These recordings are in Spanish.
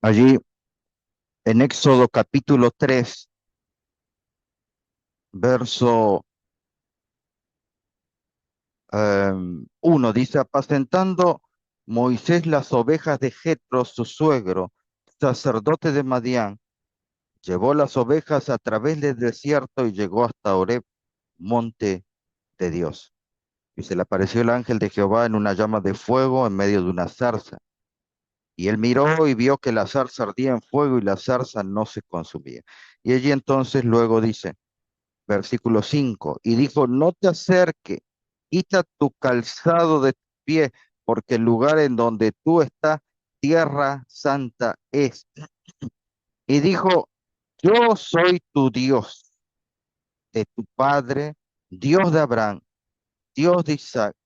Allí en Éxodo capítulo 3, verso 1, dice, apacentando Moisés las ovejas de Jetro, su suegro, sacerdote de Madián, llevó las ovejas a través del desierto y llegó hasta Horeb, monte de Dios. Y se le apareció el ángel de Jehová en una llama de fuego en medio de una zarza. Y él miró y vio que la zarza ardía en fuego y la zarza no se consumía. Y allí entonces luego dice, versículo 5, y dijo, no te acerques, quita tu calzado de pie, porque el lugar en donde tú estás, tierra santa es. Y dijo, yo soy tu Dios, de tu padre, Dios de Abraham, Dios de Isaac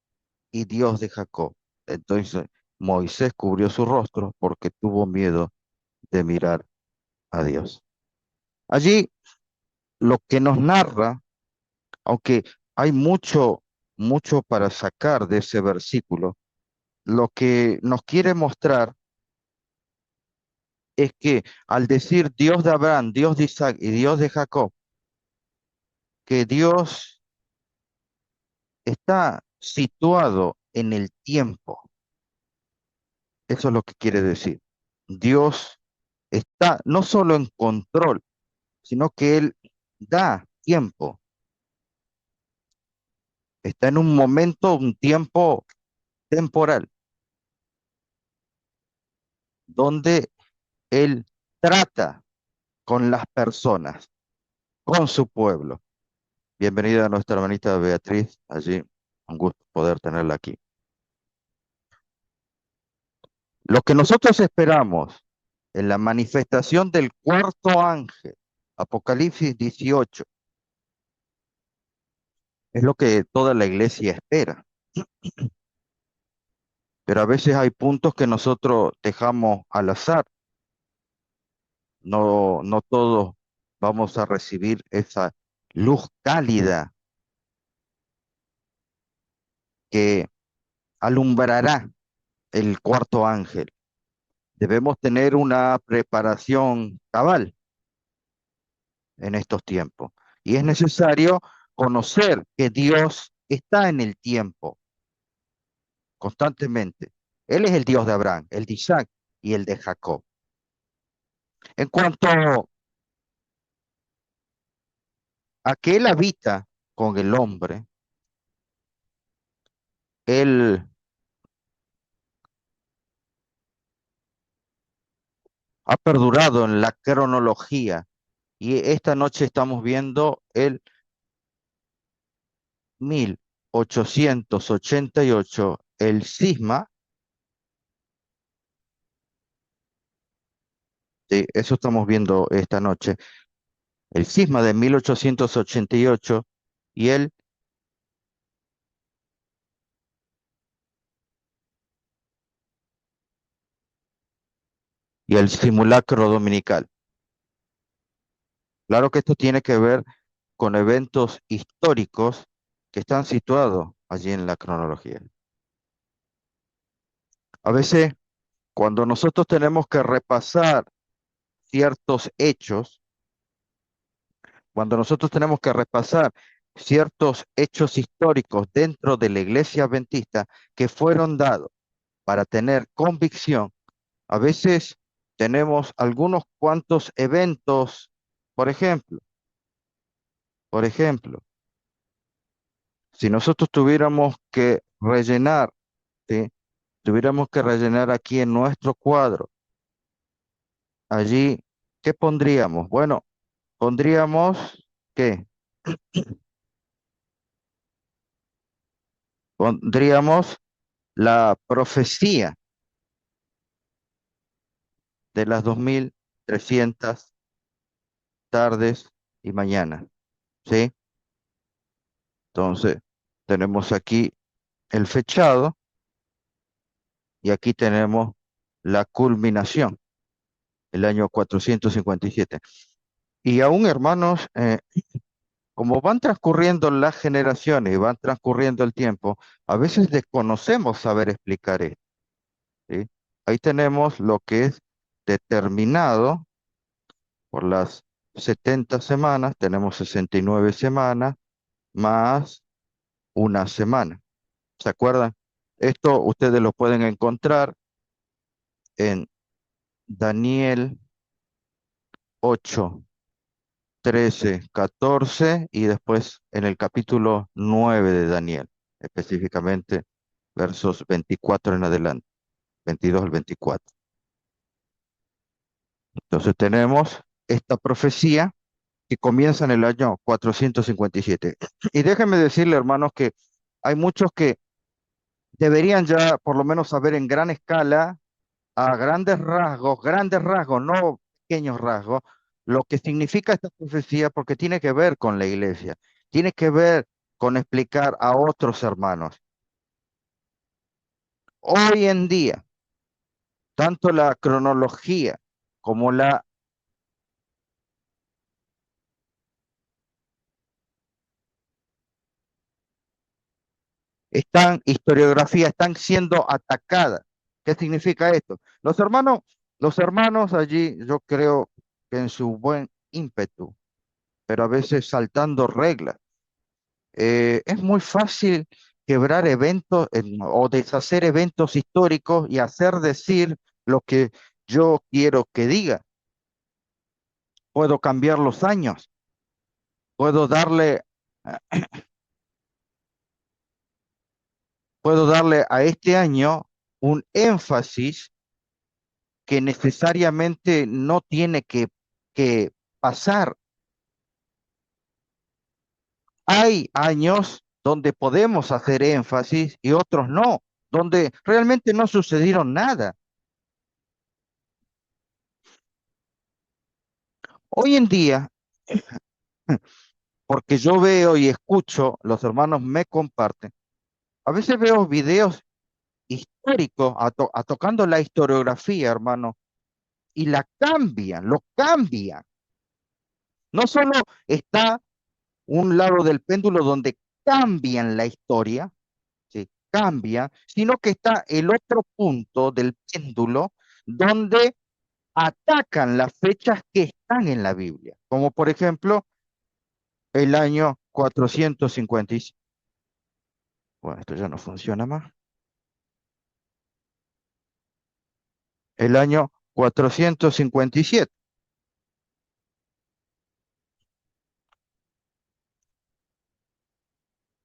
y Dios de Jacob. Entonces Moisés cubrió su rostro porque tuvo miedo de mirar a Dios. Allí lo que nos narra, aunque hay mucho para sacar de ese versículo, lo que nos quiere mostrar es que al decir Dios de Abraham, Dios de Isaac y Dios de Jacob, que Dios está situado en el tiempo. Eso es lo que quiere decir. Dios está no solo en control, sino que Él da tiempo. Está en un momento, un tiempo temporal, donde Él trata con las personas, con su pueblo. Bienvenida a nuestra hermanita Beatriz, allí, un gusto poder tenerla aquí. Lo que nosotros esperamos en la manifestación del cuarto ángel, Apocalipsis 18, es lo que toda la iglesia espera. Pero a veces hay puntos que nosotros dejamos al azar. No todos vamos a recibir esa luz cálida que alumbrará el cuarto ángel. Debemos tener una preparación cabal en estos tiempos. Y es necesario conocer que Dios está en el tiempo constantemente. Él es el Dios de Abraham, el de Isaac y el de Jacob. En cuanto a que Él habita con el hombre, Él ha perdurado en la cronología y esta noche estamos viendo el 1888, el cisma, sí, eso estamos viendo esta noche, el cisma de 1888 y el simulacro dominical. Claro que esto tiene que ver con eventos históricos que están situados allí en la cronología. A veces, cuando nosotros tenemos que repasar ciertos hechos, cuando nosotros tenemos que repasar ciertos hechos históricos dentro de la iglesia adventista que fueron dados para tener convicción, a veces tenemos algunos cuantos eventos, por ejemplo, por ejemplo, si nosotros tuviéramos que rellenar, ¿sí? Tuviéramos que rellenar aquí en nuestro cuadro, allí, ¿qué pondríamos? Bueno, pondríamos, ¿qué? Pondríamos la profecía de las 2300 tardes y mañanas, ¿sí? Entonces, tenemos aquí el fechado y aquí tenemos la culminación, el año 457. Y aún, hermanos, como van transcurriendo las generaciones y van transcurriendo el tiempo, a veces desconocemos saber explicar esto, ¿sí? Ahí tenemos lo que es determinado por las 70 semanas, tenemos 69 semanas más una semana. ¿Se acuerdan? Esto ustedes lo pueden encontrar en Daniel 8, 13, 14 y después en el capítulo 9 de Daniel, específicamente versos 24 en adelante, 22 al 24. Entonces tenemos esta profecía que comienza en el año 457. Y déjenme decirle, hermanos, que hay muchos que deberían ya por lo menos saber en gran escala, a grandes rasgos, no pequeños rasgos, lo que significa esta profecía porque tiene que ver con la iglesia, tiene que ver con explicar a otros hermanos. Hoy en día, tanto la cronología como la historiografía están siendo atacadas. ¿Qué significa esto? Los hermanos allí, yo creo que en su buen ímpetu, pero a veces saltando reglas, es muy fácil quebrar eventos o deshacer eventos históricos y hacer decir lo que yo quiero que diga. Puedo cambiar los años, puedo darle, puedo darle a este año un énfasis que necesariamente no tiene que pasar. Hay años donde podemos hacer énfasis y otros no, donde realmente no sucedieron nada. Hoy en día, porque yo veo y escucho, los hermanos me comparten, a veces veo videos históricos tocando la historiografía, hermano, y la cambian, lo cambian. No solo está un lado del péndulo donde cambian la historia, ¿sí? Cambian, sino que está el otro punto del péndulo donde atacan las fechas que están en la Biblia, como por ejemplo el año 455. Bueno, esto ya no funciona más. El año 457.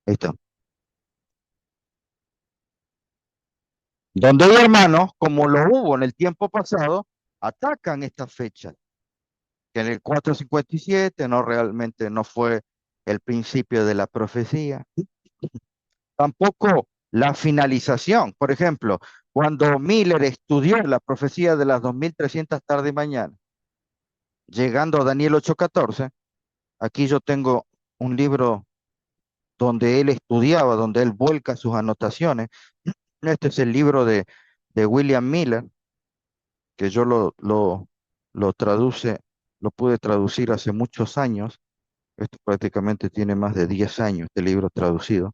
Ahí está. Donde hay hermanos, como lo hubo en el tiempo pasado, atacan estas fechas, que en el 457 no realmente no fue el principio de la profecía, tampoco la finalización. Por ejemplo, cuando Miller estudió la profecía de las 2300 tarde y mañana, llegando a Daniel 8:14, aquí yo tengo un libro donde él estudiaba, donde él vuelca sus anotaciones. Este es el libro de William Miller, que yo lo traduce, lo pude traducir hace muchos años. Esto prácticamente tiene más de 10 años, este libro traducido.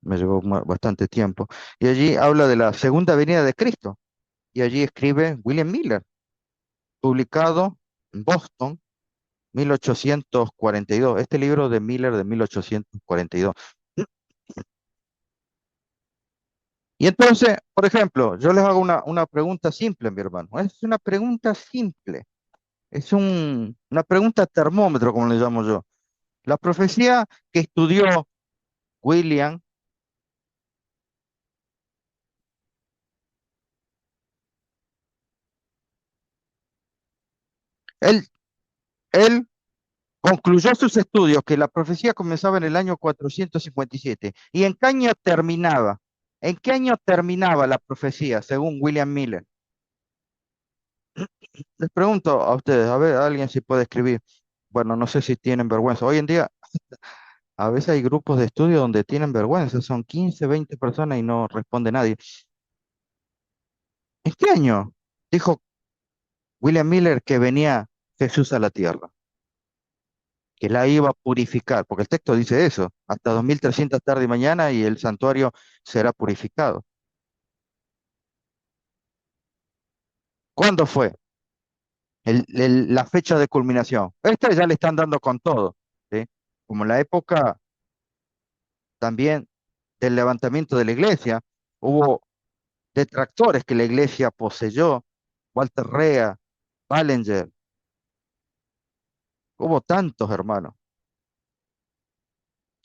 Me llevó bastante tiempo. Y allí habla de la segunda venida de Cristo. Y allí escribe William Miller, publicado en Boston, 1842. Este libro de Miller de 1842. Y entonces, por ejemplo, yo les hago una pregunta simple, mi hermano. Es una pregunta simple. Es una pregunta termómetro, como le llamo yo. La profecía que estudió William, él, él concluyó sus estudios que la profecía comenzaba en el año 457. ¿Y en qué año terminaba? ¿En qué año terminaba la profecía, según William Miller? Les pregunto a ustedes, a ver, alguien si puede escribir. Bueno, no sé si tienen vergüenza. Hoy en día, a veces hay grupos de estudio donde tienen vergüenza, son 15, 20 personas y no responde nadie. ¿En qué año dijo William Miller que venía Jesús a la tierra? Que la iba a purificar, porque el texto dice eso, hasta 2300 tarde y mañana y el santuario será purificado. ¿Cuándo fue? la fecha de culminación. Esta ya le están dando con todo, ¿sí? Como en la época también del levantamiento de la iglesia, hubo detractores que la iglesia poseyó, Walter Rea, Ballinger, hubo tantos hermanos,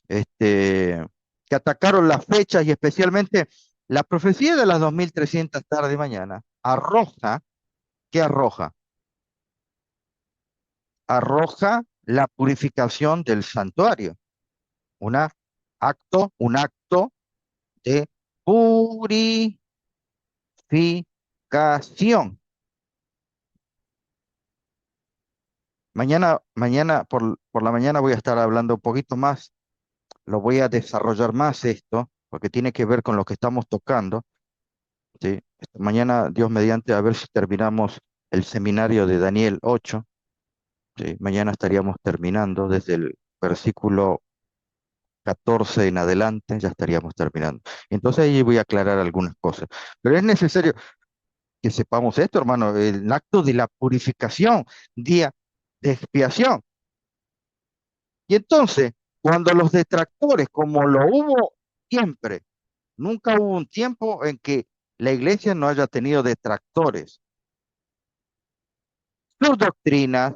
este, que atacaron las fechas y especialmente la profecía de las 2300 tarde y mañana arroja, ¿qué arroja? Arroja la purificación del santuario, una un acto de purificación. Mañana por la mañana voy a estar hablando un poquito más, lo voy a desarrollar más esto, porque tiene que ver con lo que estamos tocando, ¿sí? Mañana, Dios mediante, a ver si terminamos el seminario de Daniel 8, ¿sí? Mañana estaríamos terminando desde el versículo 14 en adelante, ya estaríamos terminando. Entonces ahí voy a aclarar algunas cosas. Pero es necesario que sepamos esto, hermano, el acto de la purificación, día de expiación. Y entonces, cuando los detractores, como lo hubo siempre, nunca hubo un tiempo en que la iglesia no haya tenido detractores. Sus doctrinas,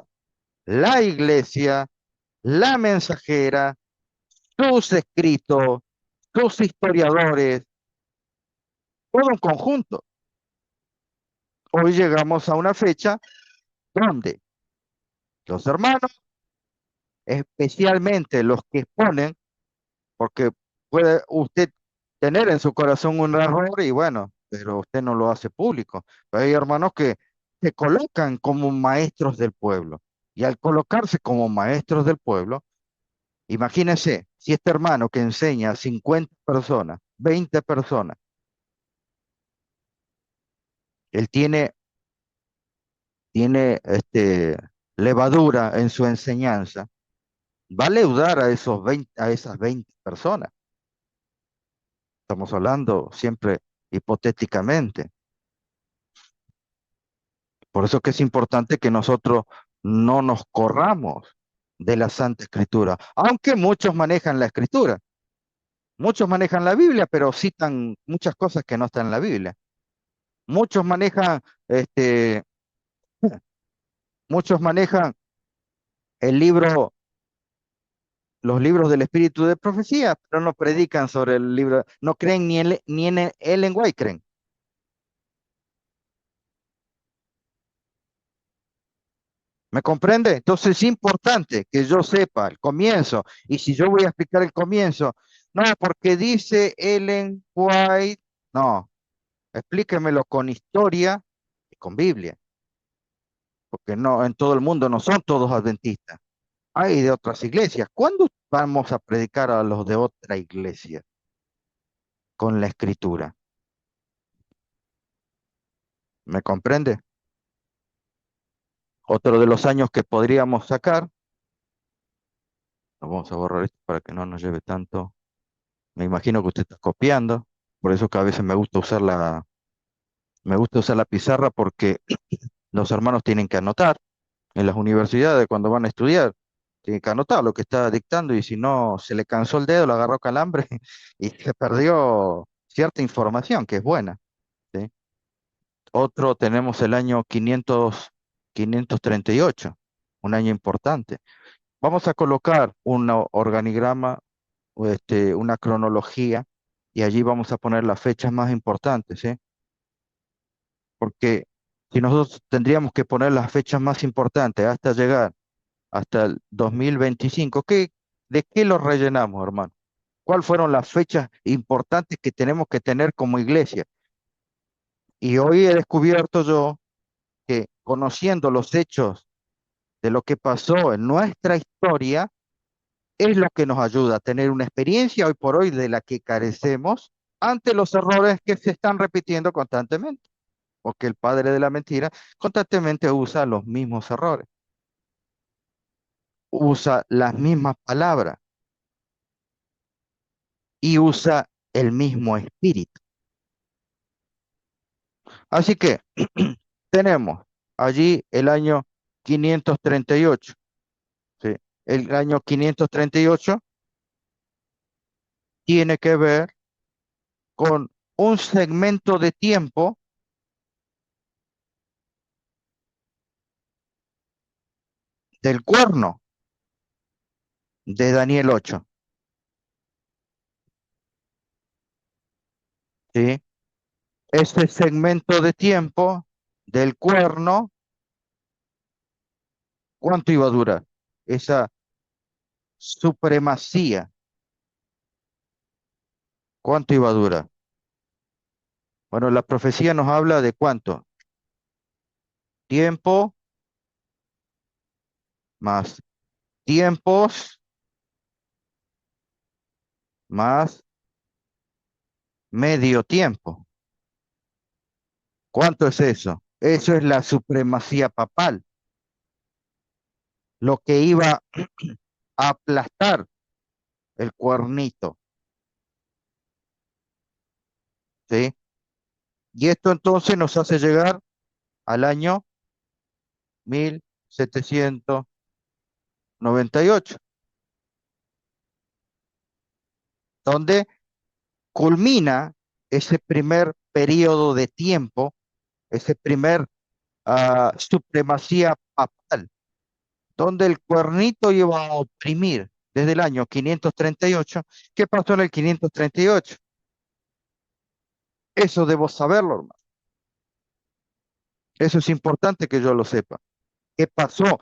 la iglesia, la mensajera, sus escritos, sus historiadores, todo un conjunto. Hoy llegamos a una fecha donde los hermanos, especialmente los que exponen, porque puede usted tener en su corazón un error y bueno, pero usted no lo hace público. Pero hay hermanos que se colocan como maestros del pueblo. Y al colocarse como maestros del pueblo, imagínense, si este hermano que enseña a 50 personas, 20 personas, él tiene levadura en su enseñanza, va a leudar a a esas 20 personas. Estamos hablando siempre hipotéticamente. Por eso que es importante que nosotros no nos corramos de la Santa Escritura, aunque muchos manejan la Escritura, muchos manejan la Biblia, pero citan muchas cosas que no están en la Biblia. Muchos manejan, este, muchos manejan el libro, los libros del Espíritu de Profecía, pero no predican sobre el libro, no creen ni en Ellen White creen. ¿Me comprende? Entonces es importante que yo sepa el comienzo. Y si yo voy a explicar el comienzo, no, porque dice Ellen White, no, explíquemelo con historia y con Biblia, porque no, en todo el mundo no son todos adventistas. Hay de otras iglesias. ¿Cuándo vamos a predicar a los de otra iglesia con la escritura? ¿Me comprende? Otro de los años que podríamos sacar, vamos a borrar esto para que no nos lleve tanto. Me imagino que usted está copiando, por eso que a veces me gusta usar la pizarra porque los hermanos tienen que anotar en las universidades cuando van a estudiar. Tienen que anotar lo que está dictando y si no se le cansó el dedo, le agarró calambre y se perdió cierta información que es buena, ¿sí? Otro tenemos el año 538, un año importante. Vamos a colocar un organigrama, o una cronología y allí vamos a poner las fechas más importantes, ¿sí? Porque si nosotros tendríamos que poner las fechas más importantes hasta llegar hasta el 2025, ¿de qué lo rellenamos, hermano? ¿Cuáles fueron las fechas importantes que tenemos que tener como iglesia? Y hoy he descubierto yo que conociendo los hechos de lo que pasó en nuestra historia, es lo que nos ayuda a tener una experiencia hoy por hoy de la que carecemos ante los errores que se están repitiendo constantemente, porque el padre de la mentira constantemente usa los mismos errores, usa las mismas palabras y usa el mismo espíritu. Así que tenemos allí el año 538. ¿Sí? El año 538 tiene que ver con un segmento de tiempo del cuerno de Daniel 8. ¿Sí? Ese segmento de tiempo del cuerno, ¿cuánto iba a durar? Esa supremacía, ¿cuánto iba a durar? Bueno, la profecía nos habla de cuánto. Tiempo más tiempos más medio tiempo. ¿Cuánto es eso? Eso es la supremacía papal, lo que iba a aplastar el cuernito, ¿sí? Y esto entonces nos hace llegar al año 1798, donde culmina ese primer periodo de tiempo, ese primer supremacía papal, donde el cuernito iba a oprimir desde el año 538. ¿Qué pasó en el 538? Eso debo saberlo, hermano. Eso es importante que yo lo sepa. ¿Qué pasó?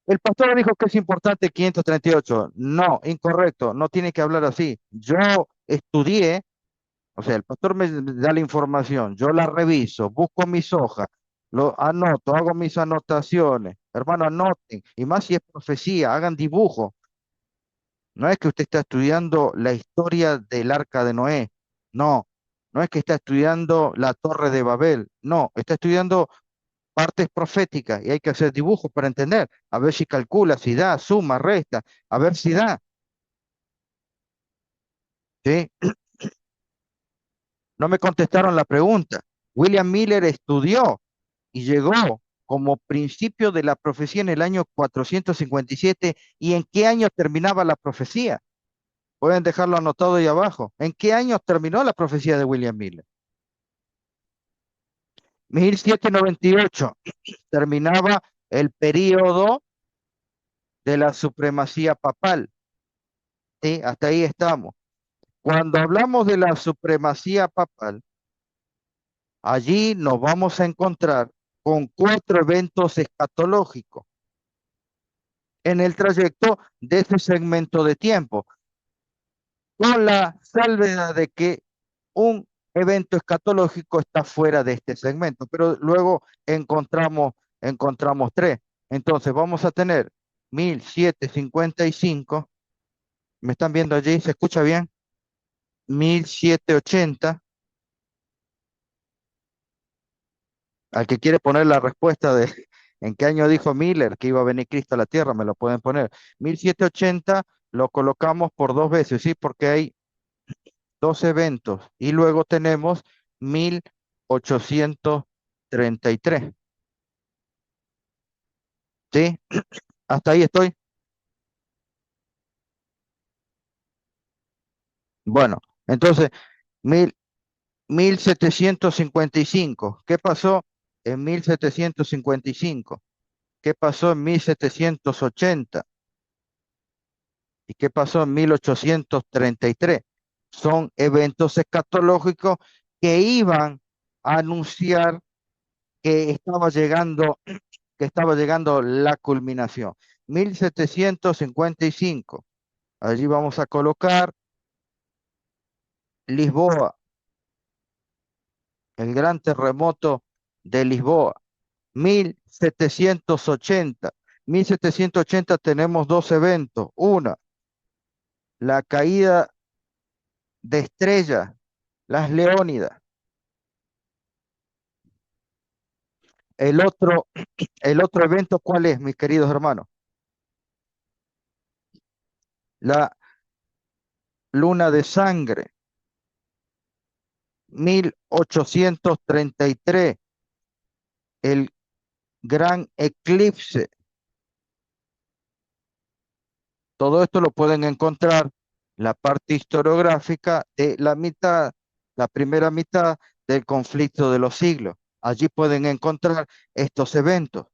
El pastor dijo que es importante 538. No, incorrecto, no tiene que hablar así. Yo estudié, o sea, el pastor me da la información, yo la reviso, busco mis hojas, lo anoto, hago mis anotaciones. Hermano, anoten, y más si es profecía, hagan dibujo. No es que usted está estudiando la historia del arca de Noé, no, no es que está estudiando la torre de Babel, no, está estudiando partes proféticas y hay que hacer dibujos para entender, a ver si calcula, si da, suma, resta, a ver si da, ¿sí? No me contestaron la pregunta. William Miller estudió y llegó como principio de la profecía en el año 457. ¿Y en qué año terminaba la profecía? Pueden dejarlo anotado ahí abajo. ¿En qué año terminó la profecía de William Miller? 1798. Terminaba el periodo de la supremacía papal. ¿Sí? Hasta ahí estamos. Cuando hablamos de la supremacía papal, allí nos vamos a encontrar con cuatro eventos escatológicos en el trayecto de ese segmento de tiempo, con la salvedad de que un evento escatológico está fuera de este segmento, pero luego encontramos tres. Entonces vamos a tener 1755. ¿Me están viendo allí? ¿Se escucha bien? 1780. Al que quiere poner la respuesta de en qué año dijo Miller que iba a venir Cristo a la tierra, me lo pueden poner. 1780 lo colocamos por dos veces, ¿sí? Porque hay dos eventos. Y luego tenemos 1833, ¿sí? Hasta ahí estoy. Bueno, entonces, mil, 1755. ¿Qué pasó en 1755? ¿Qué pasó en 1780? ¿Y qué pasó en 1833? Son eventos escatológicos que iban a anunciar que estaba llegando la culminación. 1755. Allí vamos a colocar Lisboa, el gran terremoto de Lisboa. 1780. 1780 tenemos dos eventos. Una, la caída de estrellas, las Leónidas. El otro, el otro evento, ¿cuál es, mis queridos hermanos? La luna de sangre, 1833, el gran eclipse. Todo esto lo pueden encontrar la parte historiográfica de la primera mitad del conflicto de los siglos. Allí pueden encontrar estos eventos.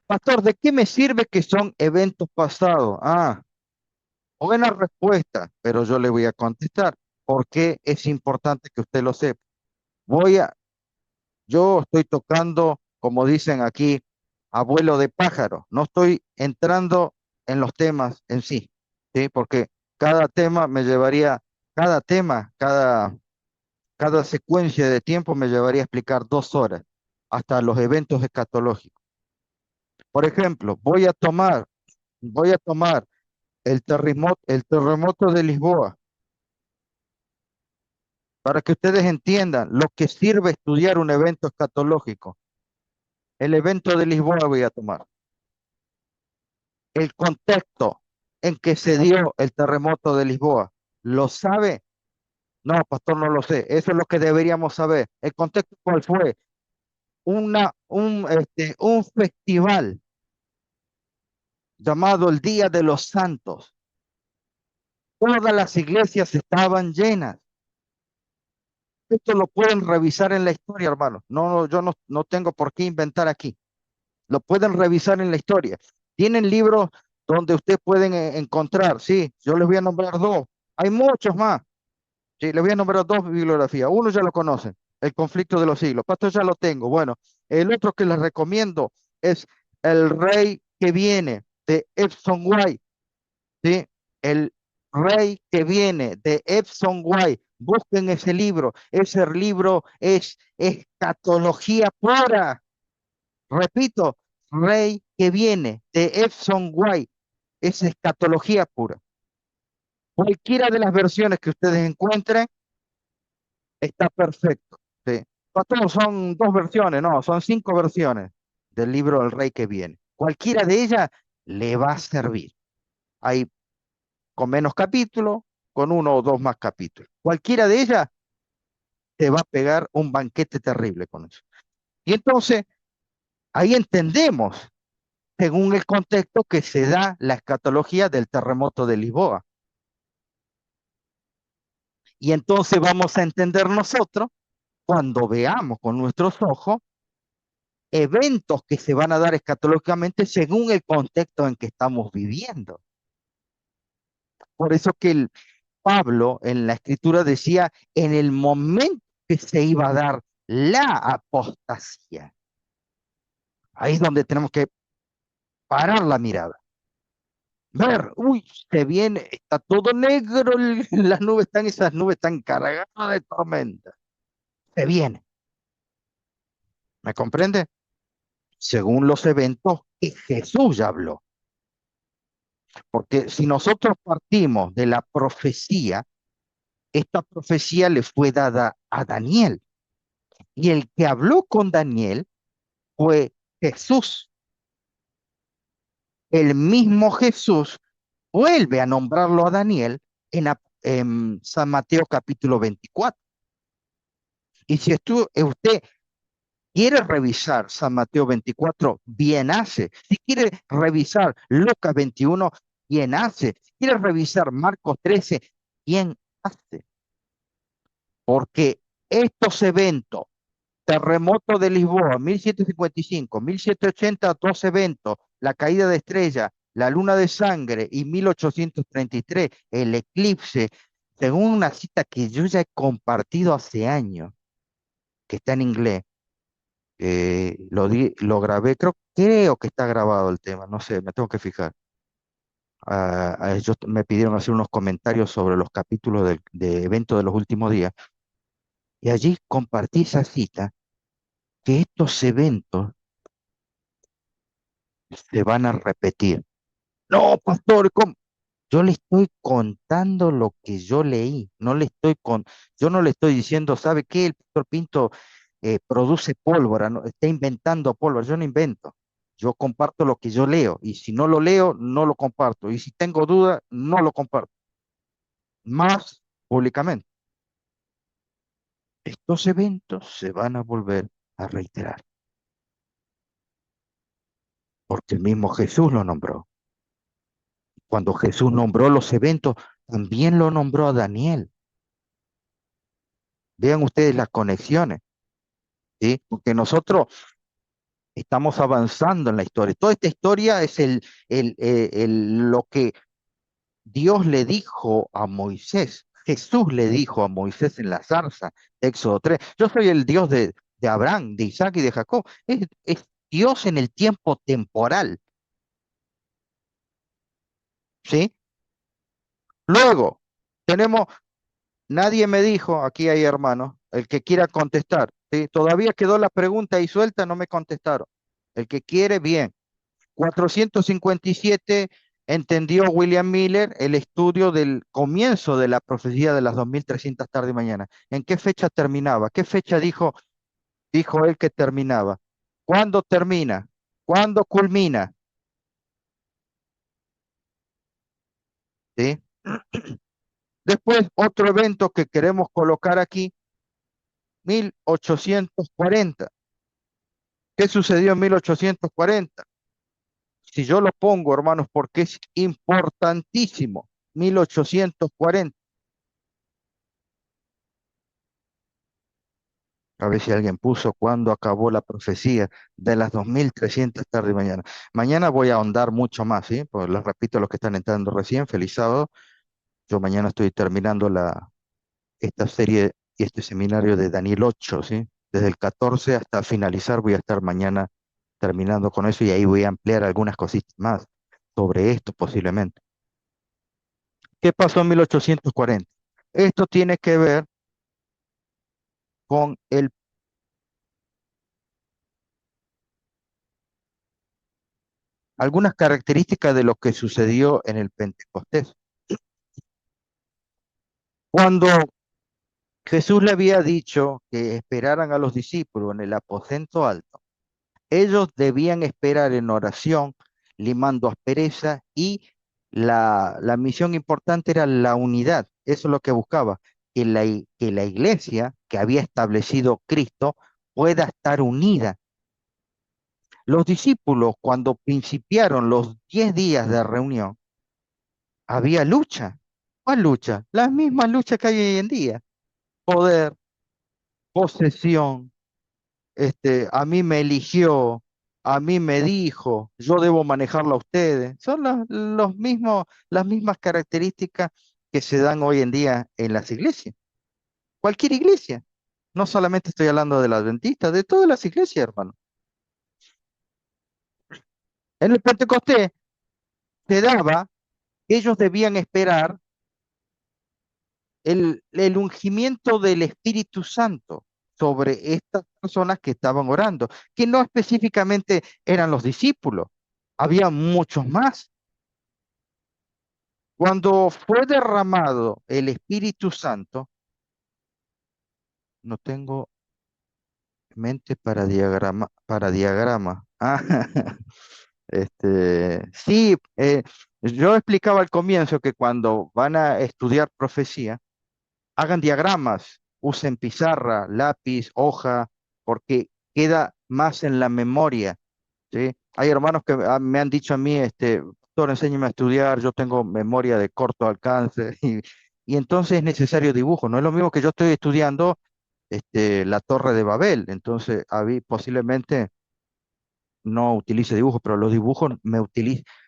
Pastor, ¿de qué me sirve que son eventos pasados? Buena respuesta, pero yo le voy a contestar. ¿Por qué es importante que usted lo sepa? Voy a, yo estoy tocando, como dicen aquí, abuelo de pájaro. No estoy entrando en los temas en sí, ¿sí? Porque cada tema me llevaría, cada tema, cada secuencia de tiempo me llevaría a explicar 2 horas, hasta los eventos escatológicos. Por ejemplo, voy a tomar el terremoto de Lisboa, para que ustedes entiendan lo que sirve estudiar un evento escatológico. El evento de Lisboa voy a tomar. El contexto en que se dio el terremoto de Lisboa. ¿Lo sabe? No, pastor, no lo sé. Eso es lo que deberíamos saber. ¿El contexto cuál fue? Un festival llamado el Día de los Santos. Todas las iglesias estaban llenas. Esto lo pueden revisar en la historia, hermano. No, yo no tengo por qué inventar aquí. Lo pueden revisar en la historia. Tienen libros donde ustedes pueden encontrar, sí, yo les voy a nombrar dos. Hay muchos más. Sí, les voy a nombrar dos bibliografías. Uno ya lo conocen, El conflicto de los siglos. Pastor, ya lo tengo. Bueno, el otro que les recomiendo es El rey que viene, de Epson White. ¿Sí? El rey que viene, de Epson White. Busquen ese libro. Ese libro es escatología pura. Repito, rey que viene, de Epson White. Es escatología pura. Cualquiera de las versiones que ustedes encuentren está perfecto. Sí. Pastor, son dos versiones, no, son 5 versiones del libro El Rey que viene. Cualquiera de ellas le va a servir. Hay con menos capítulos, con uno o dos más capítulos. Cualquiera de ellas te va a pegar un banquete terrible con eso. Y entonces ahí entendemos, según el contexto, que se da la escatología del terremoto de Lisboa. Y entonces vamos a entender nosotros, cuando veamos con nuestros ojos, eventos que se van a dar escatológicamente según el contexto en que estamos viviendo. Por eso que Pablo en la escritura decía, en el momento que se iba a dar la apostasía, ahí es donde tenemos que parar la mirada. Ver, uy, se viene, está todo negro, esas nubes están cargadas de tormenta. Se viene, ¿me comprende? Según los eventos que Jesús ya habló. Porque si nosotros partimos de la profecía, esta profecía le fue dada a Daniel. Y el que habló con Daniel fue Jesús. El mismo Jesús vuelve a nombrarlo a Daniel en San Mateo capítulo 24. Y si usted quiere revisar San Mateo 24, bien hace. Si quiere revisar Lucas 21, bien hace. Si quiere revisar Marcos 13, bien hace. Porque estos eventos, terremoto de Lisboa, 1755, 1780, dos eventos, la caída de estrella, la luna de sangre y 1833, el eclipse, según una cita que yo ya he compartido hace años, que está en inglés, lo grabé, creo que está grabado el tema, no sé, me tengo que fijar. Ellos me pidieron hacer unos comentarios sobre los capítulos de eventos de los últimos días, y allí compartí esa cita, que estos eventos se van a repetir. No, pastor, ¿cómo? Yo le estoy contando lo que yo leí, yo no le estoy diciendo, ¿sabe qué? El pastor Pinto produce pólvora, no, está inventando pólvora, yo no invento, yo comparto lo que yo leo, y si no lo leo, no lo comparto, y si tengo duda, no lo comparto, más públicamente. Estos eventos se van a volver a reiterar. porque el mismo Jesús lo nombró. Cuando Jesús nombró los eventos, también lo nombró a Daniel. Vean ustedes las conexiones, ¿sí? Porque nosotros estamos avanzando en la historia. Toda esta historia es lo que Dios le dijo a Moisés. Jesús le dijo a Moisés en la zarza, Éxodo 3. Yo soy el Dios de Abraham, de Isaac y de Jacob. Es Dios en el tiempo temporal, ¿sí? Luego, tenemos, nadie me dijo, aquí hay hermanos, el que quiera contestar, ¿sí? Todavía quedó la pregunta ahí suelta, no me contestaron. El que quiere, bien. 457 entendió William Miller el estudio del comienzo de la profecía de las 2300 tarde y mañana. ¿En qué fecha terminaba? ¿Qué fecha dijo él que terminaba? ¿Cuándo termina? ¿Cuándo culmina? ¿Sí? Después, otro evento que queremos colocar aquí, 1840. ¿Qué sucedió en 1840? Si yo lo pongo, hermanos, porque es importantísimo. 1840. A ver si alguien puso cuándo acabó la profecía de las 2300 tarde y mañana. Mañana voy a ahondar mucho más, ¿sí? Pues les repito a los que están entrando recién, feliz sábado. Yo mañana estoy terminando esta serie y este seminario de Daniel 8, ¿sí? Desde el 14 hasta finalizar voy a estar mañana terminando con eso y ahí voy a ampliar algunas cositas más sobre esto posiblemente. ¿Qué pasó en 1840? Esto tiene que ver con algunas características de lo que sucedió en el Pentecostés. Cuando Jesús le había dicho que esperaran a los discípulos en el aposento alto, ellos debían esperar en oración, limando aspereza y la misión importante era la unidad. Eso es lo que buscaba, que la iglesia que había establecido Cristo pueda estar unida. Los discípulos, cuando principiaron los 10 días de reunión, había lucha. ¿Cuál lucha? Las mismas luchas que hay hoy en día. Poder, posesión, a mí me eligió, a mí me dijo, yo debo manejarlo a ustedes. Son los mismos, las mismas características que se dan hoy en día en las iglesias. Cualquier iglesia. No solamente estoy hablando de las adventistas, de todas las iglesias, hermano. En el Pentecostés se daba que ellos debían esperar el ungimiento del Espíritu Santo sobre estas personas que estaban orando, que no específicamente eran los discípulos, había muchos más. Cuando fue derramado el Espíritu Santo, no tengo mente para diagrama. Ah, sí, yo explicaba al comienzo que cuando van a estudiar profecía, hagan diagramas, usen pizarra, lápiz, hoja, porque queda más en la memoria, ¿sí? Hay hermanos que me han dicho a mí, doctor, enséñeme a estudiar, yo tengo memoria de corto alcance, y entonces es necesario dibujo. No es lo mismo que yo estoy estudiando la Torre de Babel, entonces posiblemente no utilice dibujos, pero los dibujos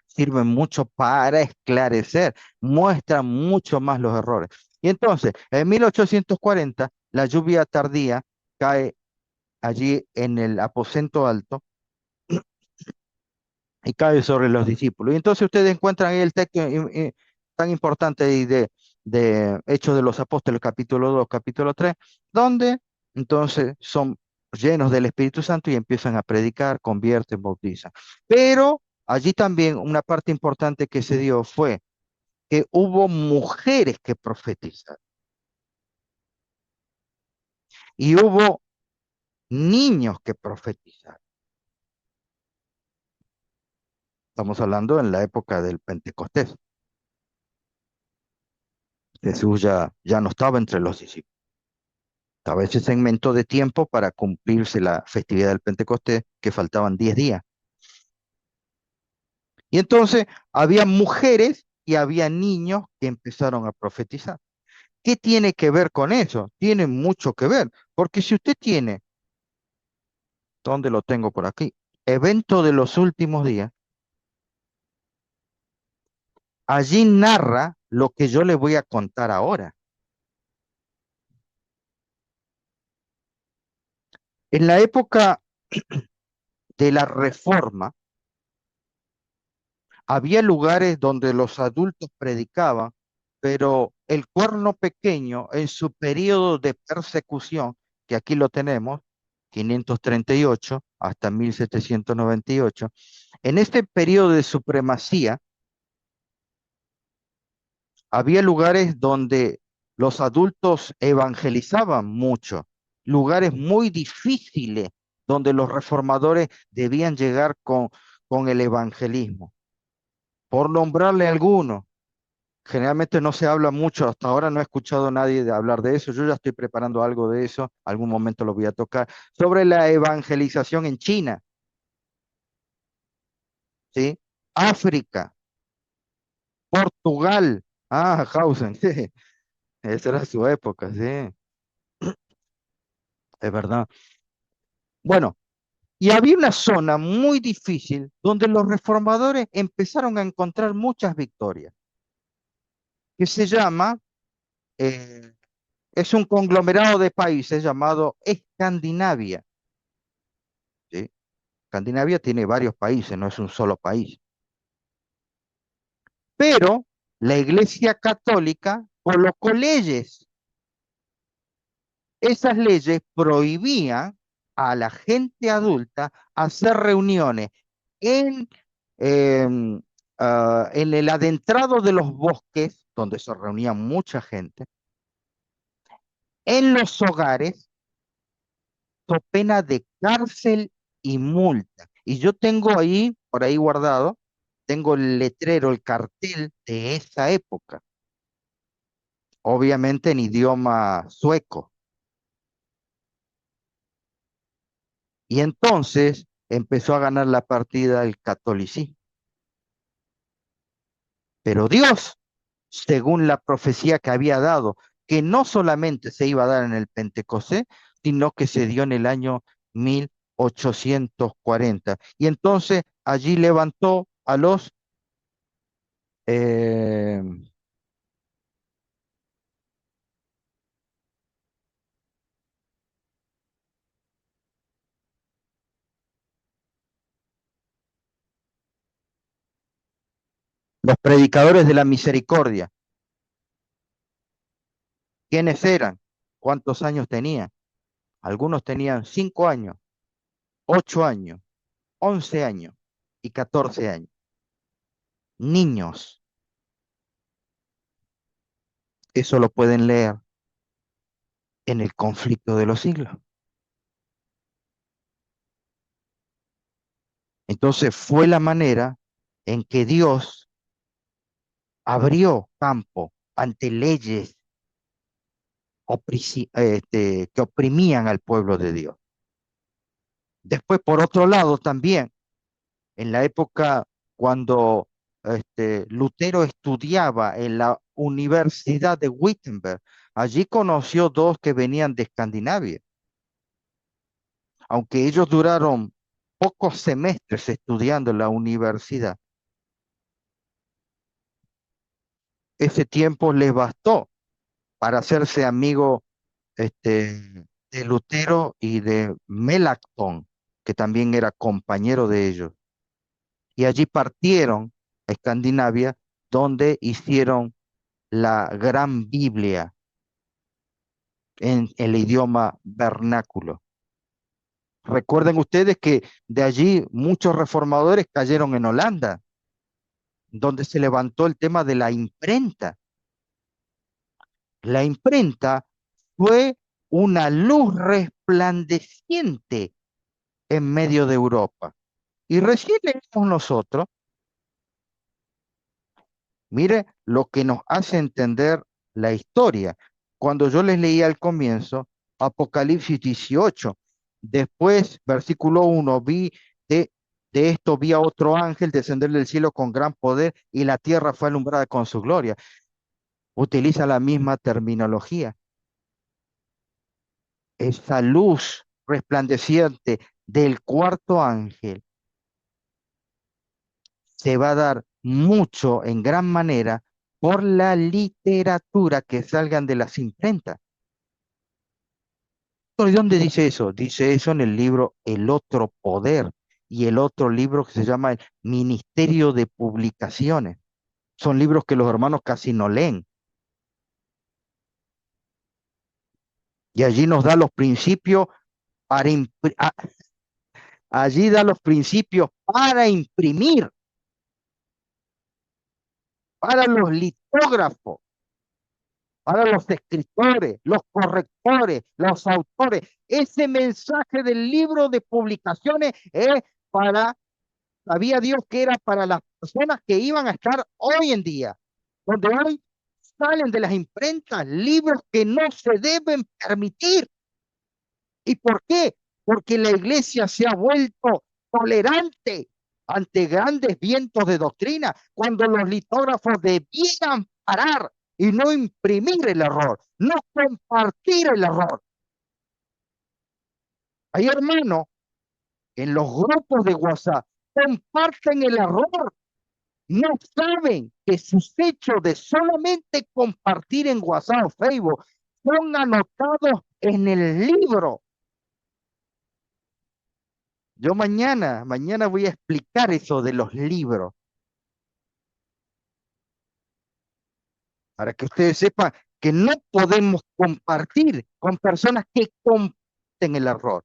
sirven mucho para esclarecer, muestran mucho más los errores. Y entonces, en 1840, la lluvia tardía cae allí en el aposento alto y cae sobre los discípulos. Y entonces ustedes encuentran ahí el texto tan importante ahí de Hechos de los Apóstoles, capítulo 2, capítulo 3, donde entonces son llenos del Espíritu Santo y empiezan a predicar, convierten, bautizan. Pero allí también una parte importante que se dio fue que hubo mujeres que profetizaron y hubo niños que profetizaron. Estamos hablando en la época del Pentecostés. Jesús ya no estaba entre los discípulos. Estaba ese segmento de tiempo para cumplirse la festividad del Pentecostés, que faltaban 10 días. Y entonces había mujeres y había niños que empezaron a profetizar. ¿Qué tiene que ver con eso? Tiene mucho que ver, porque si usted tiene, ¿dónde lo tengo por aquí? Evento de los últimos días, allí narra lo que yo le voy a contar ahora. En la época de la Reforma, había lugares donde los adultos predicaban, pero el cuerno pequeño en su periodo de persecución, que aquí lo tenemos, 538 hasta 1798, en este periodo de supremacía, había lugares donde los adultos evangelizaban mucho, lugares muy difíciles donde los reformadores debían llegar con el evangelismo. Por nombrarle alguno, generalmente no se habla mucho, hasta ahora no he escuchado a nadie de hablar de eso, yo ya estoy preparando algo de eso, algún momento lo voy a tocar, sobre la evangelización en China, ¿sí? África, Portugal, Hausen, sí, esa era su época, sí, es verdad. Bueno, y había una zona muy difícil donde los reformadores empezaron a encontrar muchas victorias, que se llama, eh, es un conglomerado de países llamado Escandinavia, ¿sí? Escandinavia tiene varios países, no es un solo país. Pero la Iglesia Católica colocó leyes. Esas leyes prohibían a la gente adulta hacer reuniones en, em, en el adentrado de los bosques, donde se reunía mucha gente, en los hogares, so pena de cárcel y multa. Y yo tengo ahí, por ahí guardado, tengo el letrero, el cartel de esa época, obviamente en idioma sueco. Y entonces empezó a ganar la partida el catolicismo. Pero Dios, según la profecía que había dado, que no solamente se iba a dar en el Pentecostés, sino que se dio en el año 1840. Y entonces allí levantó a eh, los predicadores de la misericordia. ¿Quiénes eran? ¿Cuántos años tenían? Algunos tenían 5 años, 8 años, 11 años y 14 años. Niños, eso lo pueden leer en el conflicto de los siglos. Entonces fue la manera en que Dios abrió campo ante leyes que oprimían al pueblo de Dios. Después, por otro lado, también, en la época cuando Lutero estudiaba en la Universidad de Wittenberg, allí conoció dos que venían de Escandinavia. Aunque ellos duraron pocos semestres estudiando en la universidad, ese tiempo les bastó para hacerse amigo de Lutero y de Melanchthon, que también era compañero de ellos. Y allí partieron a Escandinavia, donde hicieron la gran Biblia en el idioma vernáculo. Recuerden ustedes que de allí muchos reformadores cayeron en Holanda, donde se levantó el tema de la imprenta. La imprenta fue una luz resplandeciente en medio de Europa. Y recién leímos nosotros, mire lo que nos hace entender la historia. Cuando yo les leía al comienzo, Apocalipsis 18, después, versículo 1, vi de de esto vi a otro ángel descender del cielo con gran poder y la tierra fue alumbrada con su gloria. Utiliza la misma terminología. Esa luz resplandeciente del cuarto ángel se va a dar mucho, en gran manera, por la literatura que salgan de las imprentas. ¿Y dónde dice eso? Dice eso en el libro El Otro Poder y el otro libro que se llama El Ministerio de Publicaciones. Son libros que los hermanos casi no leen. Y allí nos da los principios para allí da los principios para imprimir, para los litógrafos, para los escritores, los correctores, los autores. Ese mensaje del libro de publicaciones es para, sabía Dios que era para las personas que iban a estar hoy en día, donde hoy salen de las imprentas libros que no se deben permitir. ¿Y por qué? Porque la iglesia se ha vuelto tolerante ante grandes vientos de doctrina, cuando los litógrafos debieran parar y no imprimir el error, no compartir el error. Hay hermanos en los grupos de WhatsApp comparten el error, no saben que sus hechos de solamente compartir en WhatsApp o Facebook son anotados en el libro. Yo mañana voy a explicar eso de los libros, para que ustedes sepan que no podemos compartir con personas que comparten el error.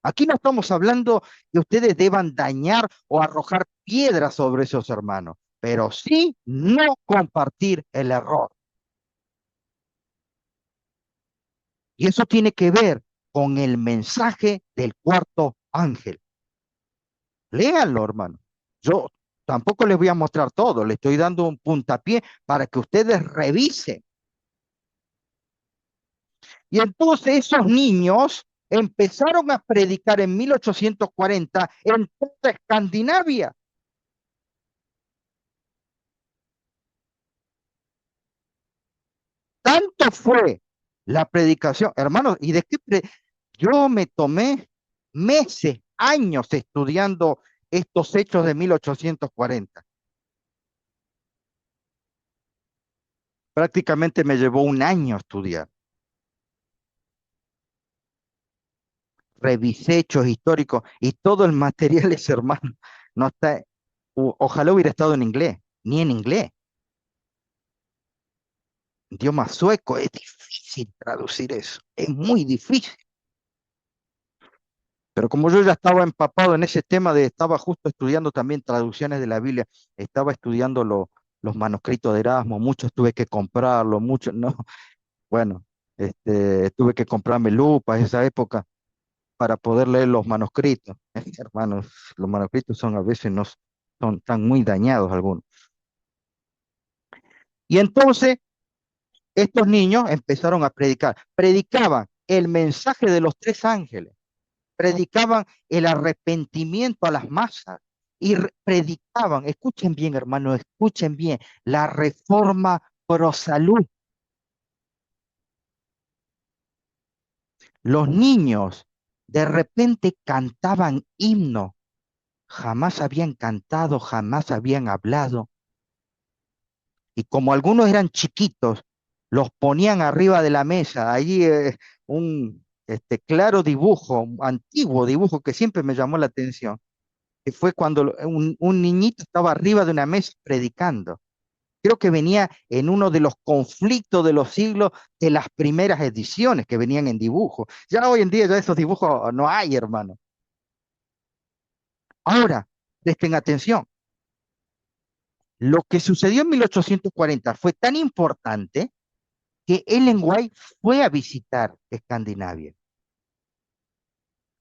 Aquí no estamos hablando que ustedes deban dañar o arrojar piedras sobre esos hermanos, pero sí no compartir el error. Y eso tiene que ver con el mensaje del cuarto ángel. Léanlo, hermano. Yo tampoco les voy a mostrar todo, les estoy dando un puntapié para que ustedes revisen. Y entonces esos niños empezaron a predicar en 1840 en toda Escandinavia. Tanto fue la predicación, hermanos, y de qué yo me tomé meses, años estudiando estos hechos de 1840. Prácticamente me llevó un año estudiar. Revisé hechos históricos y todo el material es, hermano, no está, ojalá hubiera estado en inglés, ni en inglés. Idioma sueco, es difícil traducir eso, es muy difícil. Pero como yo ya estaba empapado en ese tema estaba justo estudiando también traducciones de la Biblia, estaba estudiando los manuscritos de Erasmo, muchos tuve que comprarlos, muchos no, bueno, tuve que comprarme lupas en esa época para poder leer los manuscritos. Hermanos, los manuscritos son a veces no son tan muy dañados algunos. Y entonces estos niños empezaron a predicar, predicaban el mensaje de los tres ángeles, predicaban el arrepentimiento a las masas y predicaban, escuchen bien, hermano, escuchen bien, la reforma pro salud. Los niños de repente cantaban himno, jamás habían cantado, jamás habían hablado. Y como algunos eran chiquitos, los ponían arriba de la mesa. Allí un claro dibujo, un antiguo dibujo que siempre me llamó la atención, que fue cuando un niñito estaba arriba de una mesa predicando. Creo que venía en uno de los conflictos de los siglos de las primeras ediciones que venían en dibujo. Ya hoy en día ya esos dibujos no hay, hermano. Ahora, presten atención. Lo que sucedió en 1840 fue tan importante que Ellen White fue a visitar Escandinavia.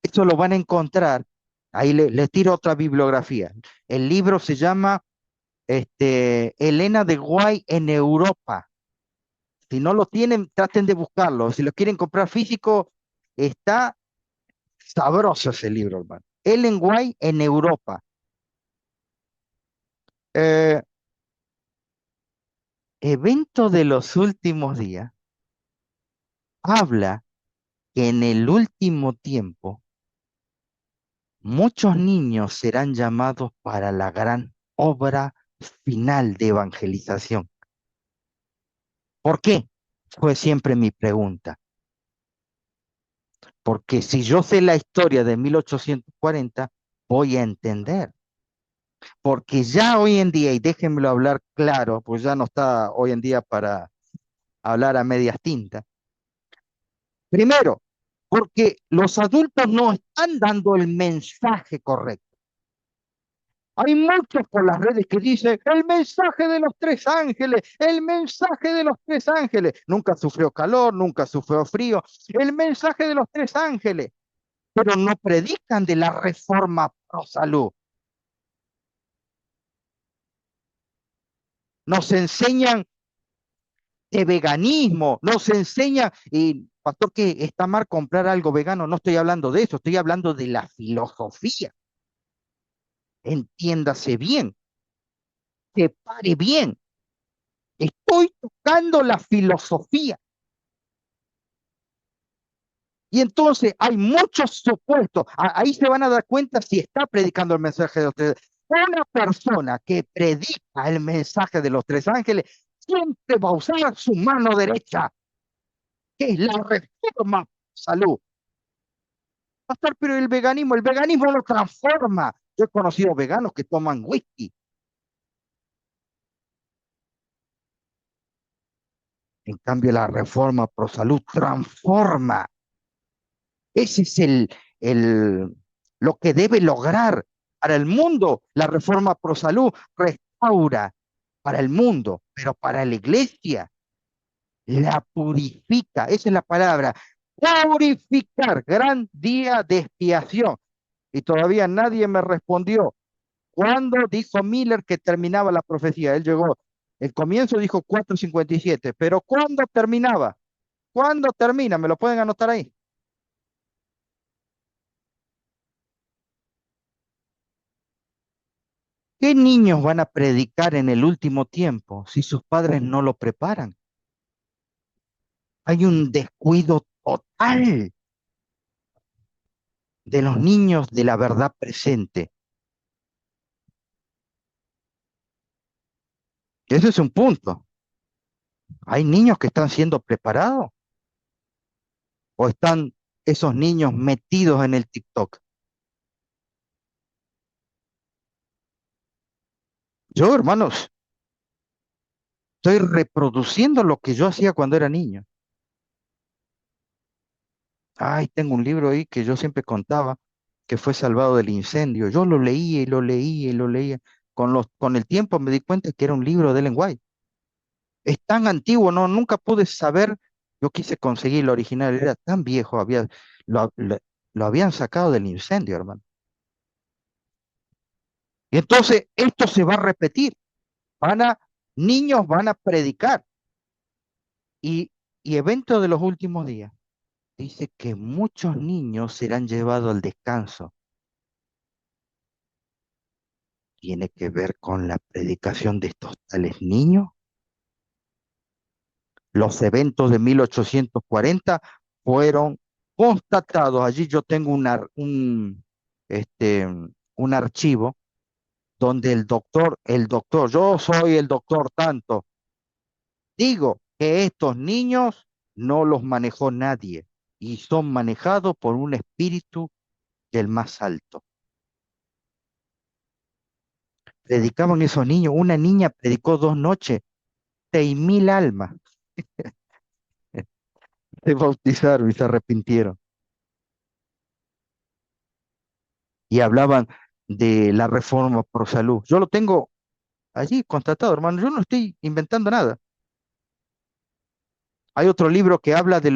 Eso lo van a encontrar, ahí le tiro otra bibliografía. El libro se llama Elena de White en Europa. Si no lo tienen, traten de buscarlo. Si lo quieren comprar físico, está sabroso ese libro, hermano. Ellen White en Europa. Eh, Evento de los últimos días habla que en el último tiempo muchos niños serán llamados para la gran obra final de evangelización. ¿Por qué? Fue siempre mi pregunta. Porque si yo sé la historia de 1840, voy a entender. Porque ya hoy en día, y déjenmelo hablar claro, pues ya no está hoy en día para hablar a medias tintas. Primero, porque los adultos no están dando el mensaje correcto. Hay muchos por las redes que dicen el mensaje de los tres ángeles, el mensaje de los tres ángeles. Nunca sufrió calor, nunca sufrió frío. El mensaje de los tres ángeles, pero no predican de la reforma pro salud. Nos enseñan de veganismo, nos enseñan, y pastor, que está mal comprar algo vegano. No estoy hablando de eso, estoy hablando de la filosofía. Entiéndase bien, se pare bien. Estoy tocando la filosofía. Y entonces hay muchos supuestos. Ahí se van a dar cuenta si está predicando el mensaje de los tres. Una persona que predica el mensaje de los tres ángeles siempre va a usar su mano derecha, que es la reforma salud. Pastor, pero el veganismo lo transforma. Yo he conocido veganos que toman whisky. En cambio, la reforma pro salud transforma. Ese es el, lo que debe lograr para el mundo. La reforma pro salud restaura para el mundo, pero para la iglesia la purifica. Esa es la palabra. Purificar, gran día de expiación. Y todavía nadie me respondió. ¿Cuándo dijo Miller que terminaba la profecía? Él llegó. El comienzo dijo 4:57, pero ¿cuándo terminaba? ¿Cuándo termina? ¿Me lo pueden anotar ahí? ¿Qué niños van a predicar en el último tiempo si sus padres no lo preparan? Hay un descuido total de los niños de la verdad presente. Ese es un punto. ¿Hay niños que están siendo preparados o están esos niños metidos en el TikTok? Yo, hermanos, estoy reproduciendo lo que yo hacía cuando era niño. Ay, tengo un libro ahí que yo siempre contaba que fue salvado del incendio. Yo lo leía y lo leía y lo leía. Con el tiempo me di cuenta que era un libro de Ellen White. Es tan antiguo, no, nunca pude saber. Yo quise conseguir el original, era tan viejo, lo, lo- lo habían sacado del incendio, hermano. Y entonces esto se va a repetir. Van a, niños van a predicar. Y, y evento de los últimos días. Dice que muchos niños serán llevados al descanso. Tiene que ver con la predicación de estos tales niños. Los eventos de 1840 fueron constatados. Allí yo tengo este, un archivo donde yo soy el doctor tanto, digo que estos niños no los manejó nadie y son manejados por un espíritu del más alto. Predicaban esos niños, una niña predicó 2 noches, 6.000 almas se bautizaron y se arrepintieron. Y hablaban de la reforma pro salud. Yo lo tengo allí constatado, hermano. Yo no estoy inventando nada. Hay otro libro que habla de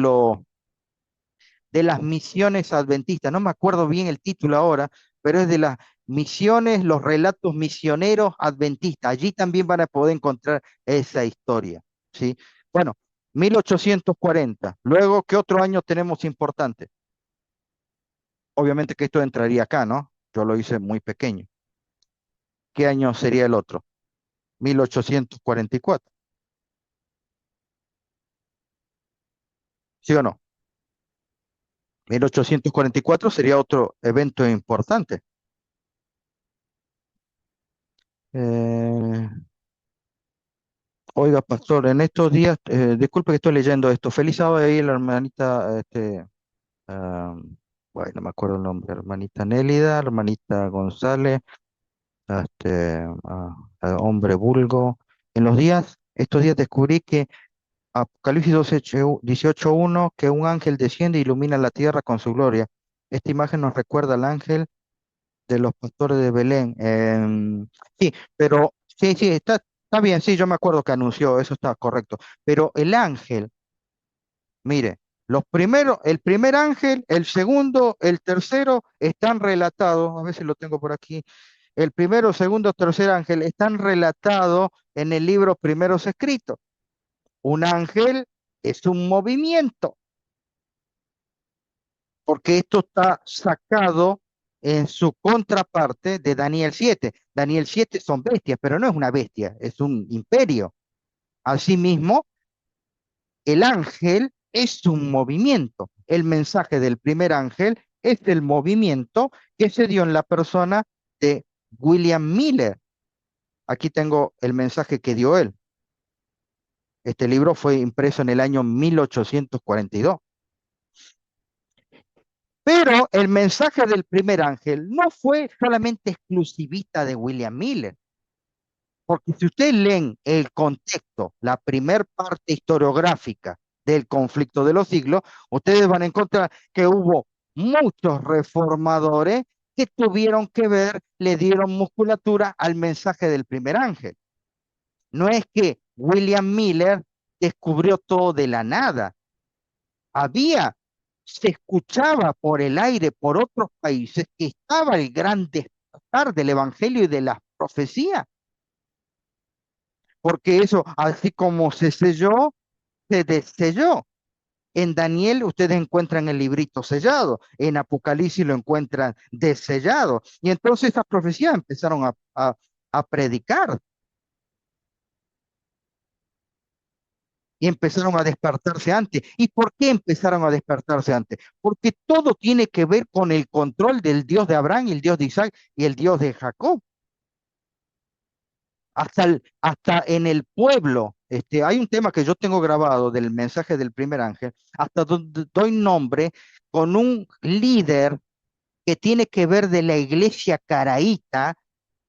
las misiones adventistas. No me acuerdo bien el título ahora, pero es de las misiones, los relatos misioneros adventistas. Allí también van a poder encontrar esa historia, ¿sí? Bueno, 1840. Luego, ¿qué otro año tenemos importante? Obviamente que esto entraría acá, ¿no? Yo lo hice muy pequeño. ¿Qué año sería el otro? 1844. ¿Sí o no? 1844 sería otro evento importante. Eh, Oiga, pastor, en estos días, disculpe que estoy leyendo esto. Feliz sábado ahí la hermanita, ah, bueno, no me acuerdo el nombre, hermanita Nélida, hermanita González, hombre vulgo. Estos días descubrí que Apocalipsis 18:1, que un ángel desciende e ilumina la tierra con su gloria. Esta imagen nos recuerda al ángel de los pastores de Belén. Sí, pero sí, sí, está bien, sí, yo me acuerdo que anunció, eso está correcto. Pero el ángel, mire, el primer ángel, el segundo, el tercero están relatados, a veces lo tengo por aquí, el primero, segundo, tercer ángel están relatados en el libro Primeros Escritos. Un ángel es un movimiento, porque esto está sacado en su contraparte de Daniel 7. Daniel 7 son bestias, pero no es una bestia, es un imperio. Asimismo, el ángel es un movimiento. El mensaje del primer ángel es el movimiento que se dio en la persona de William Miller. Aquí tengo el mensaje que dio él. Este libro fue impreso en el año 1842. Pero el mensaje del primer ángel no fue solamente exclusivista de William Miller, porque si ustedes leen el contexto, la primer parte historiográfica del conflicto de los siglos, ustedes van a encontrar que hubo muchos reformadores que tuvieron que ver, le dieron musculatura al mensaje del primer ángel. No es que William Miller descubrió todo de la nada. Había, se escuchaba por el aire, por otros países, que estaba el gran despertar del evangelio y de las profecías, porque eso, así como se selló, se deselló. En Daniel ustedes encuentran el librito sellado, en Apocalipsis lo encuentran desellado, y entonces esas profecías empezaron a predicar y empezaron a despertarse antes. ¿Y por qué empezaron a despertarse antes? Porque todo tiene que ver con el control del Dios de Abraham y el Dios de Isaac y el Dios de Jacob. Hasta en el pueblo, hay un tema que yo tengo grabado del mensaje del primer ángel, hasta donde doy nombre con un líder que tiene que ver de la iglesia caraíta,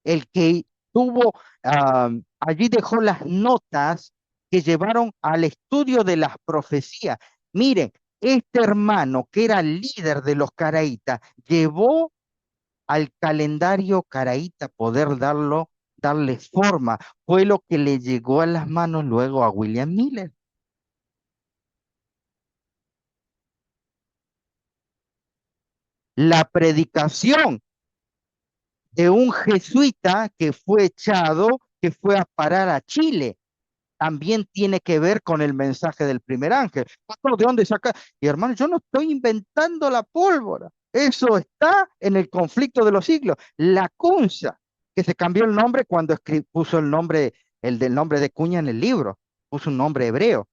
el que tuvo, allí dejó las notas que llevaron al estudio de las profecías. Miren, este hermano que era líder de los caraítas, llevó al calendario caraíta poder darle forma. Fue lo que le llegó a las manos luego a William Miller. La predicación de un jesuita que fue echado, que fue a parar a Chile, también tiene que ver con el mensaje del primer ángel. Pastor, ¿de dónde saca? Y hermano, yo no estoy inventando la pólvora. Eso está en el conflicto de los siglos. La Cunza, que se cambió el nombre cuando puso el nombre, el del nombre de cuña en el libro, puso un nombre hebreo.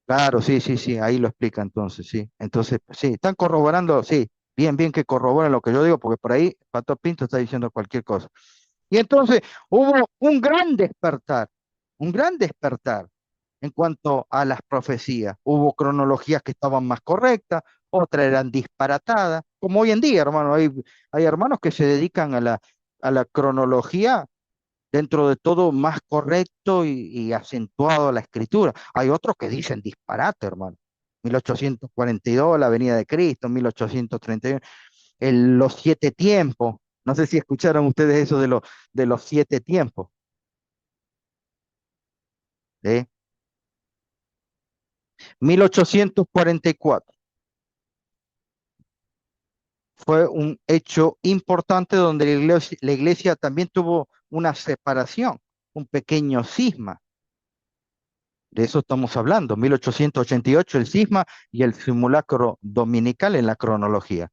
Claro, sí, sí, sí, ahí lo explica entonces, sí. Entonces, pues, sí, están corroborando, sí, bien, bien que corroboren lo que yo digo, porque por ahí Pato Pinto está diciendo cualquier cosa. Y entonces hubo un gran despertar en cuanto a las profecías. Hubo cronologías que estaban más correctas, otras eran disparatadas, como hoy en día, hermano. Hay hermanos que se dedican a la cronología dentro de todo más correcto y acentuado a la escritura. Hay otros que dicen disparate, hermano. 1842, la venida de Cristo, 1831, los siete tiempos. No sé si escucharon ustedes eso de los siete tiempos. ¿Eh? 1844 fue un hecho importante donde la iglesia también tuvo una separación, un pequeño cisma. De eso estamos hablando. 1888 el cisma y el simulacro dominical en la cronología.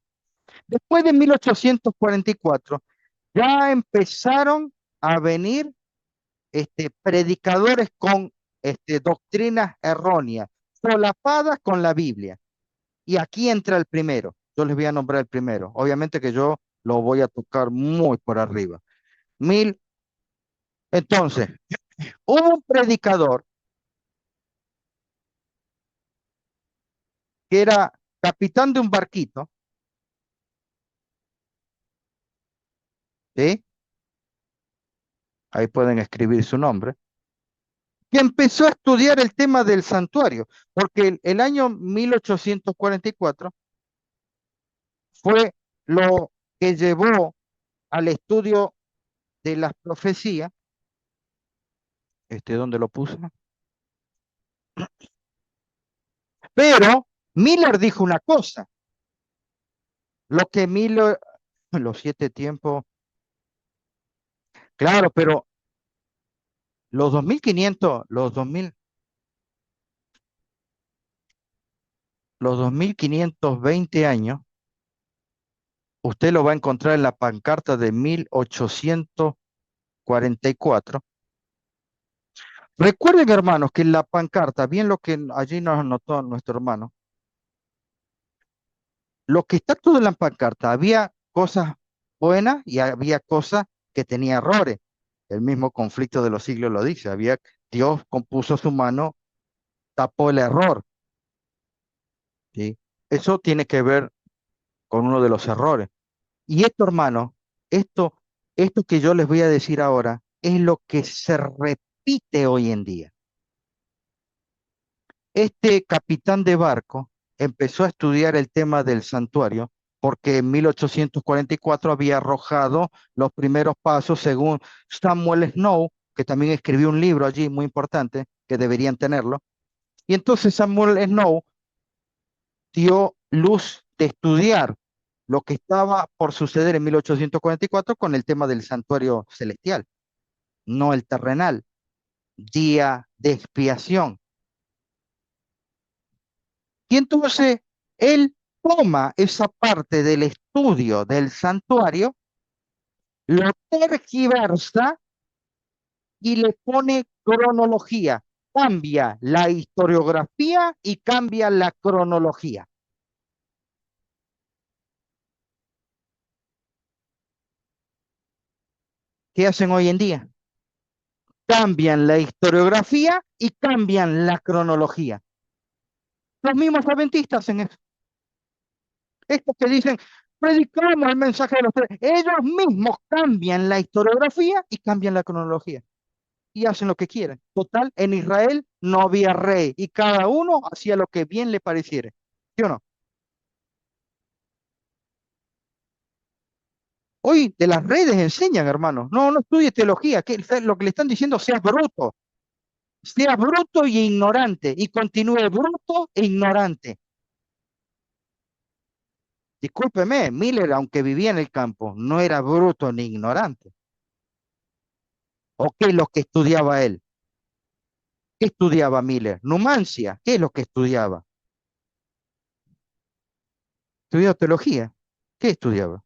Después de 1844, ya empezaron a venir predicadores con doctrinas erróneas, solapadas con la Biblia. Y aquí entra el primero. Yo les voy a nombrar el primero. Obviamente que yo lo voy a tocar muy por arriba. Mil. Entonces, hubo un predicador que era capitán de un barquito, ¿sí? Ahí pueden escribir su nombre, que empezó a estudiar el tema del santuario, porque el año 1844 fue lo que llevó al estudio de las profecías, ¿dónde lo puse? Pero Miller dijo una cosa, lo que Miller, los 7 tiempos, claro, pero los 2500, los 2520 años, usted lo va a encontrar en la pancarta de 1844. Recuerden, hermanos, que en la pancarta, bien lo que allí nos anotó nuestro hermano, lo que está todo en la pancarta, había cosas buenas y había cosas que tenía errores. El mismo conflicto de los siglos lo dice, Dios compuso su mano, tapó el error, ¿sí? Eso tiene que ver con uno de los errores. Y esto, hermano, esto, esto que yo les voy a decir ahora es lo que se repite hoy en día. Este capitán de barco empezó a estudiar el tema del santuario porque en 1844 había arrojado los primeros pasos según Samuel Snow, que también escribió un libro allí muy importante, que deberían tenerlo. Y entonces Samuel Snow dio luz de estudiar lo que estaba por suceder en 1844 con el tema del santuario celestial, no el terrenal, día de expiación. Y entonces él toma esa parte del estudio del santuario, lo tergiversa y le pone cronología. Cambia la historiografía y cambia la cronología. ¿Qué hacen hoy en día? Cambian la historiografía y cambian la cronología. Los mismos adventistas hacen eso. Estos que dicen, predicamos el mensaje de los tres. Ellos mismos cambian la historiografía y cambian la cronología. Y hacen lo que quieren. Total, en Israel no había rey y cada uno hacía lo que bien le pareciera. ¿Sí o no? Hoy de las redes enseñan, hermanos. No, no estudie teología. Que lo que le están diciendo, sea bruto y ignorante, y continúe bruto e ignorante. Discúlpeme, Miller, aunque vivía en el campo, no era bruto ni ignorante. ¿O qué es lo que estudiaba él? ¿Qué estudiaba Miller? Numancia. ¿Qué es lo que estudiaba? Estudiaba teología. ¿Qué estudiaba?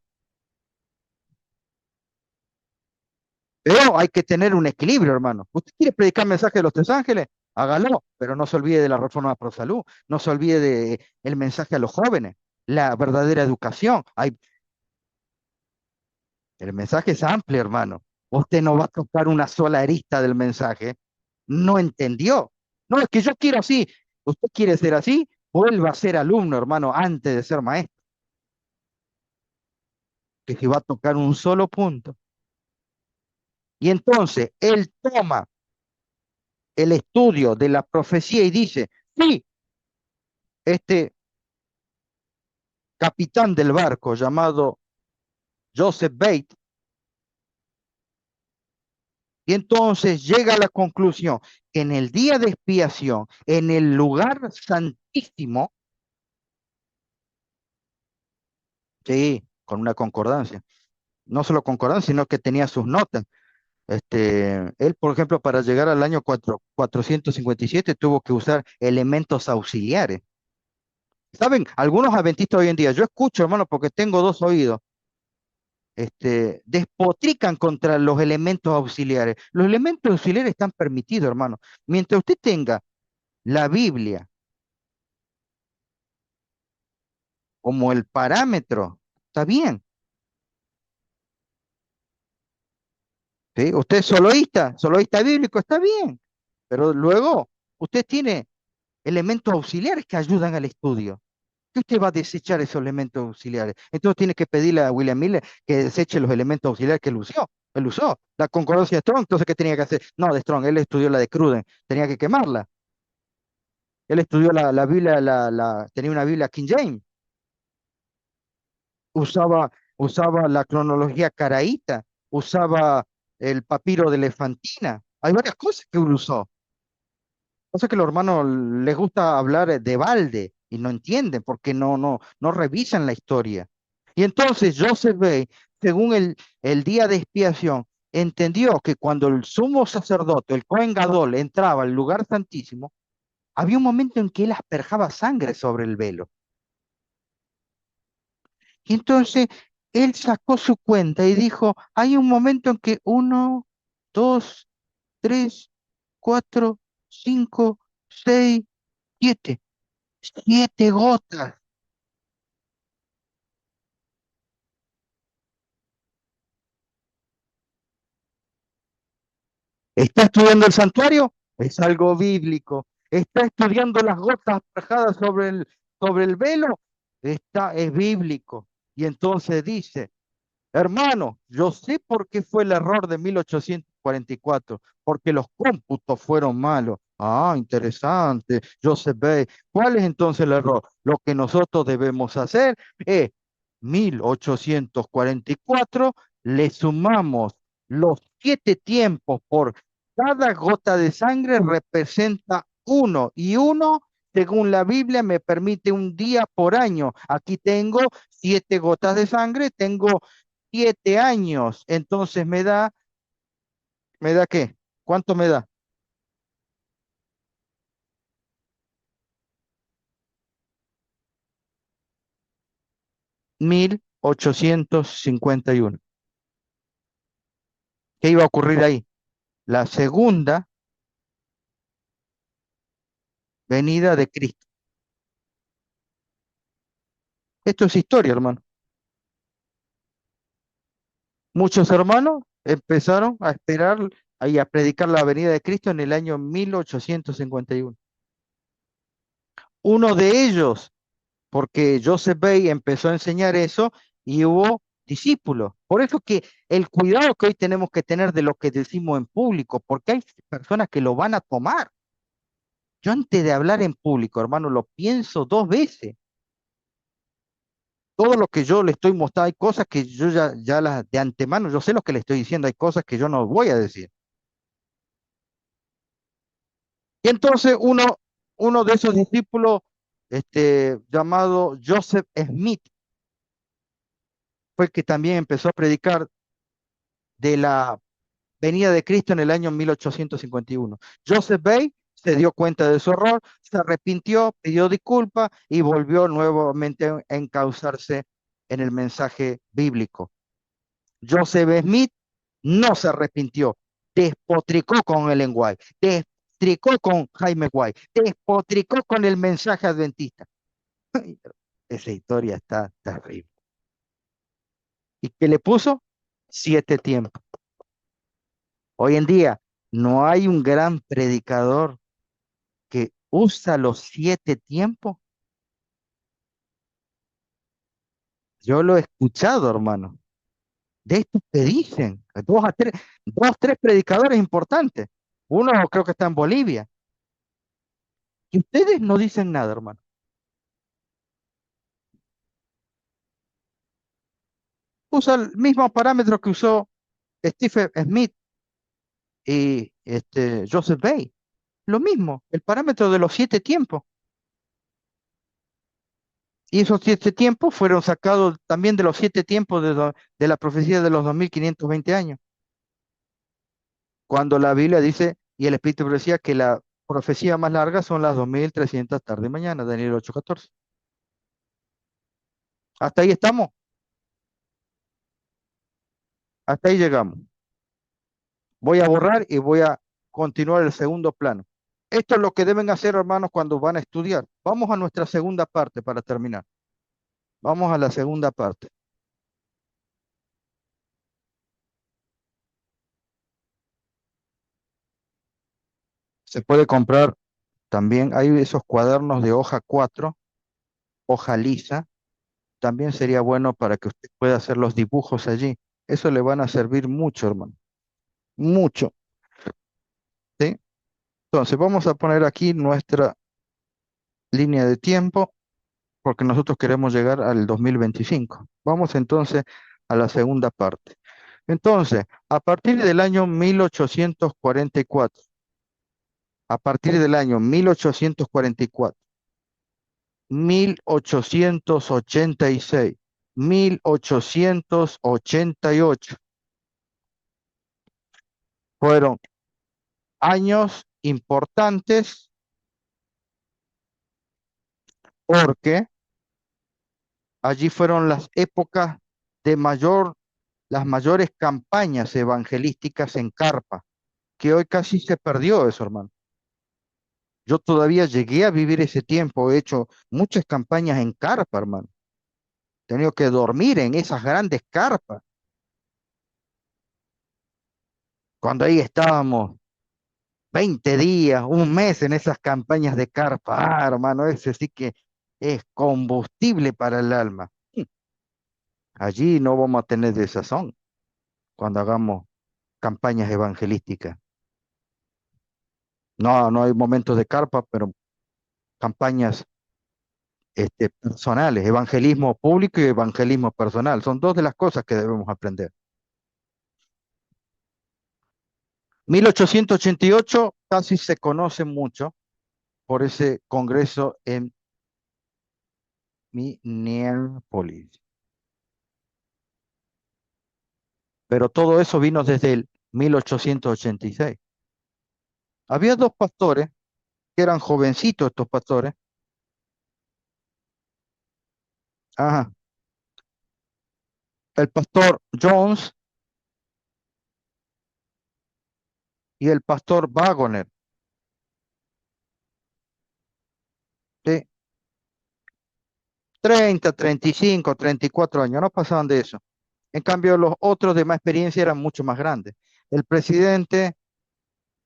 Pero hay que tener un equilibrio, hermano. ¿Usted quiere predicar el mensaje de los tres ángeles? Hágalo, pero no se olvide de la reforma pro salud, no se olvide de el mensaje a los jóvenes, la verdadera educación. El mensaje es amplio, hermano. Usted no va a tocar una sola arista del mensaje. No entendió. No, es que yo quiero así. ¿Usted quiere ser así? Vuelva a ser alumno, hermano, antes de ser maestro. Que si va a tocar un solo punto. Y entonces él toma el estudio de la profecía y dice, sí, este capitán del barco llamado Joseph Bates, y entonces llega a la conclusión que en el día de expiación, en el lugar santísimo, sí, con una concordancia, no solo concordancia, sino que tenía sus notas. Él, por ejemplo, para llegar al año 457 tuvo que usar elementos auxiliares. ¿Saben? Algunos adventistas hoy en día, yo escucho, hermano, porque tengo dos oídos, despotrican contra los elementos auxiliares. Los elementos auxiliares están permitidos, hermano. Mientras usted tenga la Biblia como el parámetro, está bien. ¿Sí? Usted es soloísta bíblico, está bien. Pero luego usted tiene elementos auxiliares que ayudan al estudio. ¿Qué usted va a desechar esos elementos auxiliares? Entonces tiene que pedirle a William Miller que deseche los elementos auxiliares que él usó. Él usó la concordancia de Strong, entonces ¿qué tenía que hacer? No, de Strong, él estudió la de Cruden, tenía que quemarla. Él estudió la Biblia, tenía una Biblia King James, usaba la cronología caraíta, usaba el papiro de Elefantina. Hay varias cosas que él usó. Pasa que a los hermanos les gusta hablar de balde y no entienden porque no revisan la historia. Y entonces Joseph Bey, según el día de expiación, entendió que cuando el sumo sacerdote, el Cohen Gadol, entraba al lugar santísimo, había un momento en que él asperjaba sangre sobre el velo. Y entonces él sacó su cuenta y dijo, hay un momento en que uno, dos, tres, cuatro, cinco, seis, siete. 7 gotas. ¿Está estudiando el santuario? Es algo bíblico. ¿Está estudiando las gotas bajadas sobre el velo? Es bíblico. Y entonces dice, hermano, yo sé por qué fue el error de 1844, porque los cómputos fueron malos. Ah, interesante. Joseph Bay. ¿Cuál es entonces el error? Lo que nosotros debemos hacer es 1844, le sumamos los 7 tiempos por cada gota de sangre representa uno y uno, según la Biblia, me permite un día por año. Aquí tengo 7 gotas de sangre, tengo 7 años. Entonces ¿me da qué? ¿Cuánto me da? 1851. ¿Qué iba a ocurrir ahí? La segunda venida de Cristo. Esto es historia, hermano. Muchos hermanos empezaron a esperar y a predicar la venida de Cristo en el año 1851. Uno de ellos, porque Joseph Bay empezó a enseñar eso y hubo discípulos. Por eso que el cuidado que hoy tenemos que tener de lo que decimos en público, porque hay personas que lo van a tomar. Yo antes de hablar en público, hermano, lo pienso 2 veces. Todo lo que yo le estoy mostrando, hay cosas que yo ya las de antemano, yo sé lo que le estoy diciendo, hay cosas que yo no voy a decir. Y entonces uno de esos discípulos, llamado Joseph Smith, fue el que también empezó a predicar de la venida de Cristo en el año 1851. Joseph Bay se dio cuenta de su error, se arrepintió, pidió disculpas y volvió nuevamente a encauzarse en el mensaje bíblico. Joseph Smith no se arrepintió, despotricó con el lenguaje, despotricó con Jaime White, despotricó con el mensaje adventista. Esa historia está terrible. ¿Y qué le puso? 7 tiempos. Hoy en día no hay un gran predicador que usa los 7 tiempos. Yo lo he escuchado, hermano. De estos que dicen, dos, tres predicadores importantes. Uno creo que está en Bolivia. Y ustedes no dicen nada, hermano. Usa el mismo parámetro que usó Stephen Smith y Joseph Bay. Lo mismo, el parámetro de los 7 tiempos. Y esos 7 tiempos fueron sacados también de los 7 tiempos de la profecía de los 2520 años, cuando la Biblia dice, y el Espíritu decía que la profecía más larga son las 2300 tarde y mañana, Daniel 8:14. ¿Hasta ahí estamos? Hasta ahí llegamos. Voy a borrar y voy a continuar el segundo plano. Esto es lo que deben hacer, hermanos, cuando van a estudiar. Vamos a nuestra segunda parte para terminar. Vamos a la segunda parte. Se puede comprar también, hay esos cuadernos de hoja 4, hoja lisa. También sería bueno para que usted pueda hacer los dibujos allí. Eso le van a servir mucho, hermano. Mucho, ¿sí? Entonces, vamos a poner aquí nuestra línea de tiempo porque nosotros queremos llegar al 2025. Vamos entonces a la segunda parte. Entonces, a partir del año 1844, a partir del año 1844, 1886, 1888, fueron años importantes porque allí fueron las épocas de las mayores campañas evangelísticas en carpa, que hoy casi se perdió eso, hermano. Yo todavía llegué a vivir ese tiempo, he hecho muchas campañas en carpa, hermano. He tenido que dormir en esas grandes carpas. Cuando ahí estábamos 20 días, un mes en esas campañas de carpa. Ah, hermano, ese sí que es combustible para el alma. Allí no vamos a tener desazón cuando hagamos campañas evangelísticas. No, no hay momentos de carpa, pero campañas personales, evangelismo público y evangelismo personal. Son dos de las cosas que debemos aprender. 1888 casi se conoce mucho por ese congreso en Minneapolis, pero todo eso vino desde el 1886. Había dos pastores que eran jovencitos, estos pastores, ajá, el pastor Jones y el pastor Wagoner, de 30, 35, 34 años, no pasaban de eso. En cambio, los otros de más experiencia eran mucho más grandes. El presidente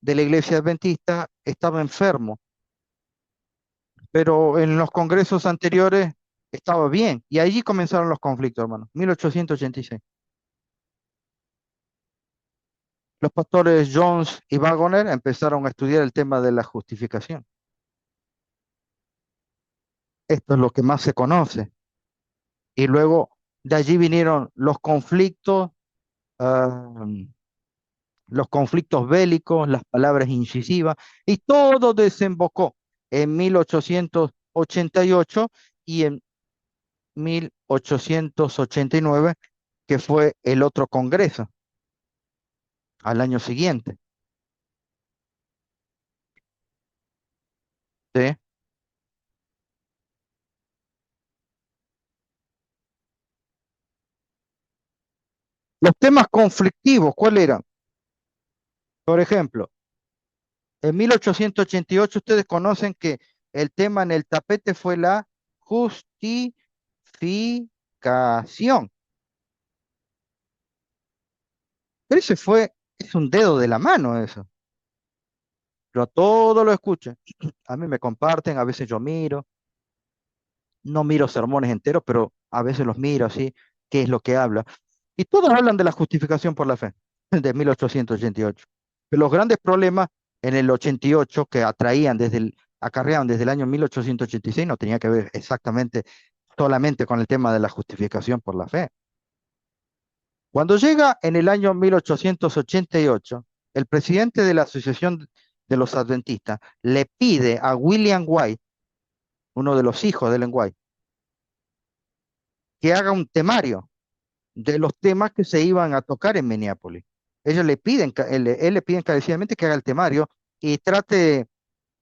de la iglesia adventista estaba enfermo, pero en los congresos anteriores estaba bien. Y allí comenzaron los conflictos, hermano. 1886. Los pastores Jones y Wagoner empezaron a estudiar el tema de la justificación. Esto es lo que más se conoce. Y luego de allí vinieron ah, los conflictos bélicos, las palabras incisivas, y todo desembocó en 1888 y en 1889, que fue el otro congreso, al año siguiente. ¿Sí? Los temas conflictivos, ¿cuáles eran? Por ejemplo, en 1888 ustedes conocen que el tema en el tapete fue la justificación. Pero ese fue, es un dedo de la mano eso. Yo todo lo escucho. A mí me comparten, a veces yo miro, no miro sermones enteros, pero a veces los miro así, qué es lo que habla. Y todos hablan de la justificación por la fe, de 1888. Pero los grandes problemas en el 88 que acarreaban desde el año 1886 no tenía que ver exactamente solamente con el tema de la justificación por la fe. Cuando llega en el año 1888, el presidente de la Asociación de los Adventistas le pide a William White, uno de los hijos de Ellen White, que haga un temario de los temas que se iban a tocar en Minneapolis. Ellos le piden, él le pide encarecidamente que haga el temario y trate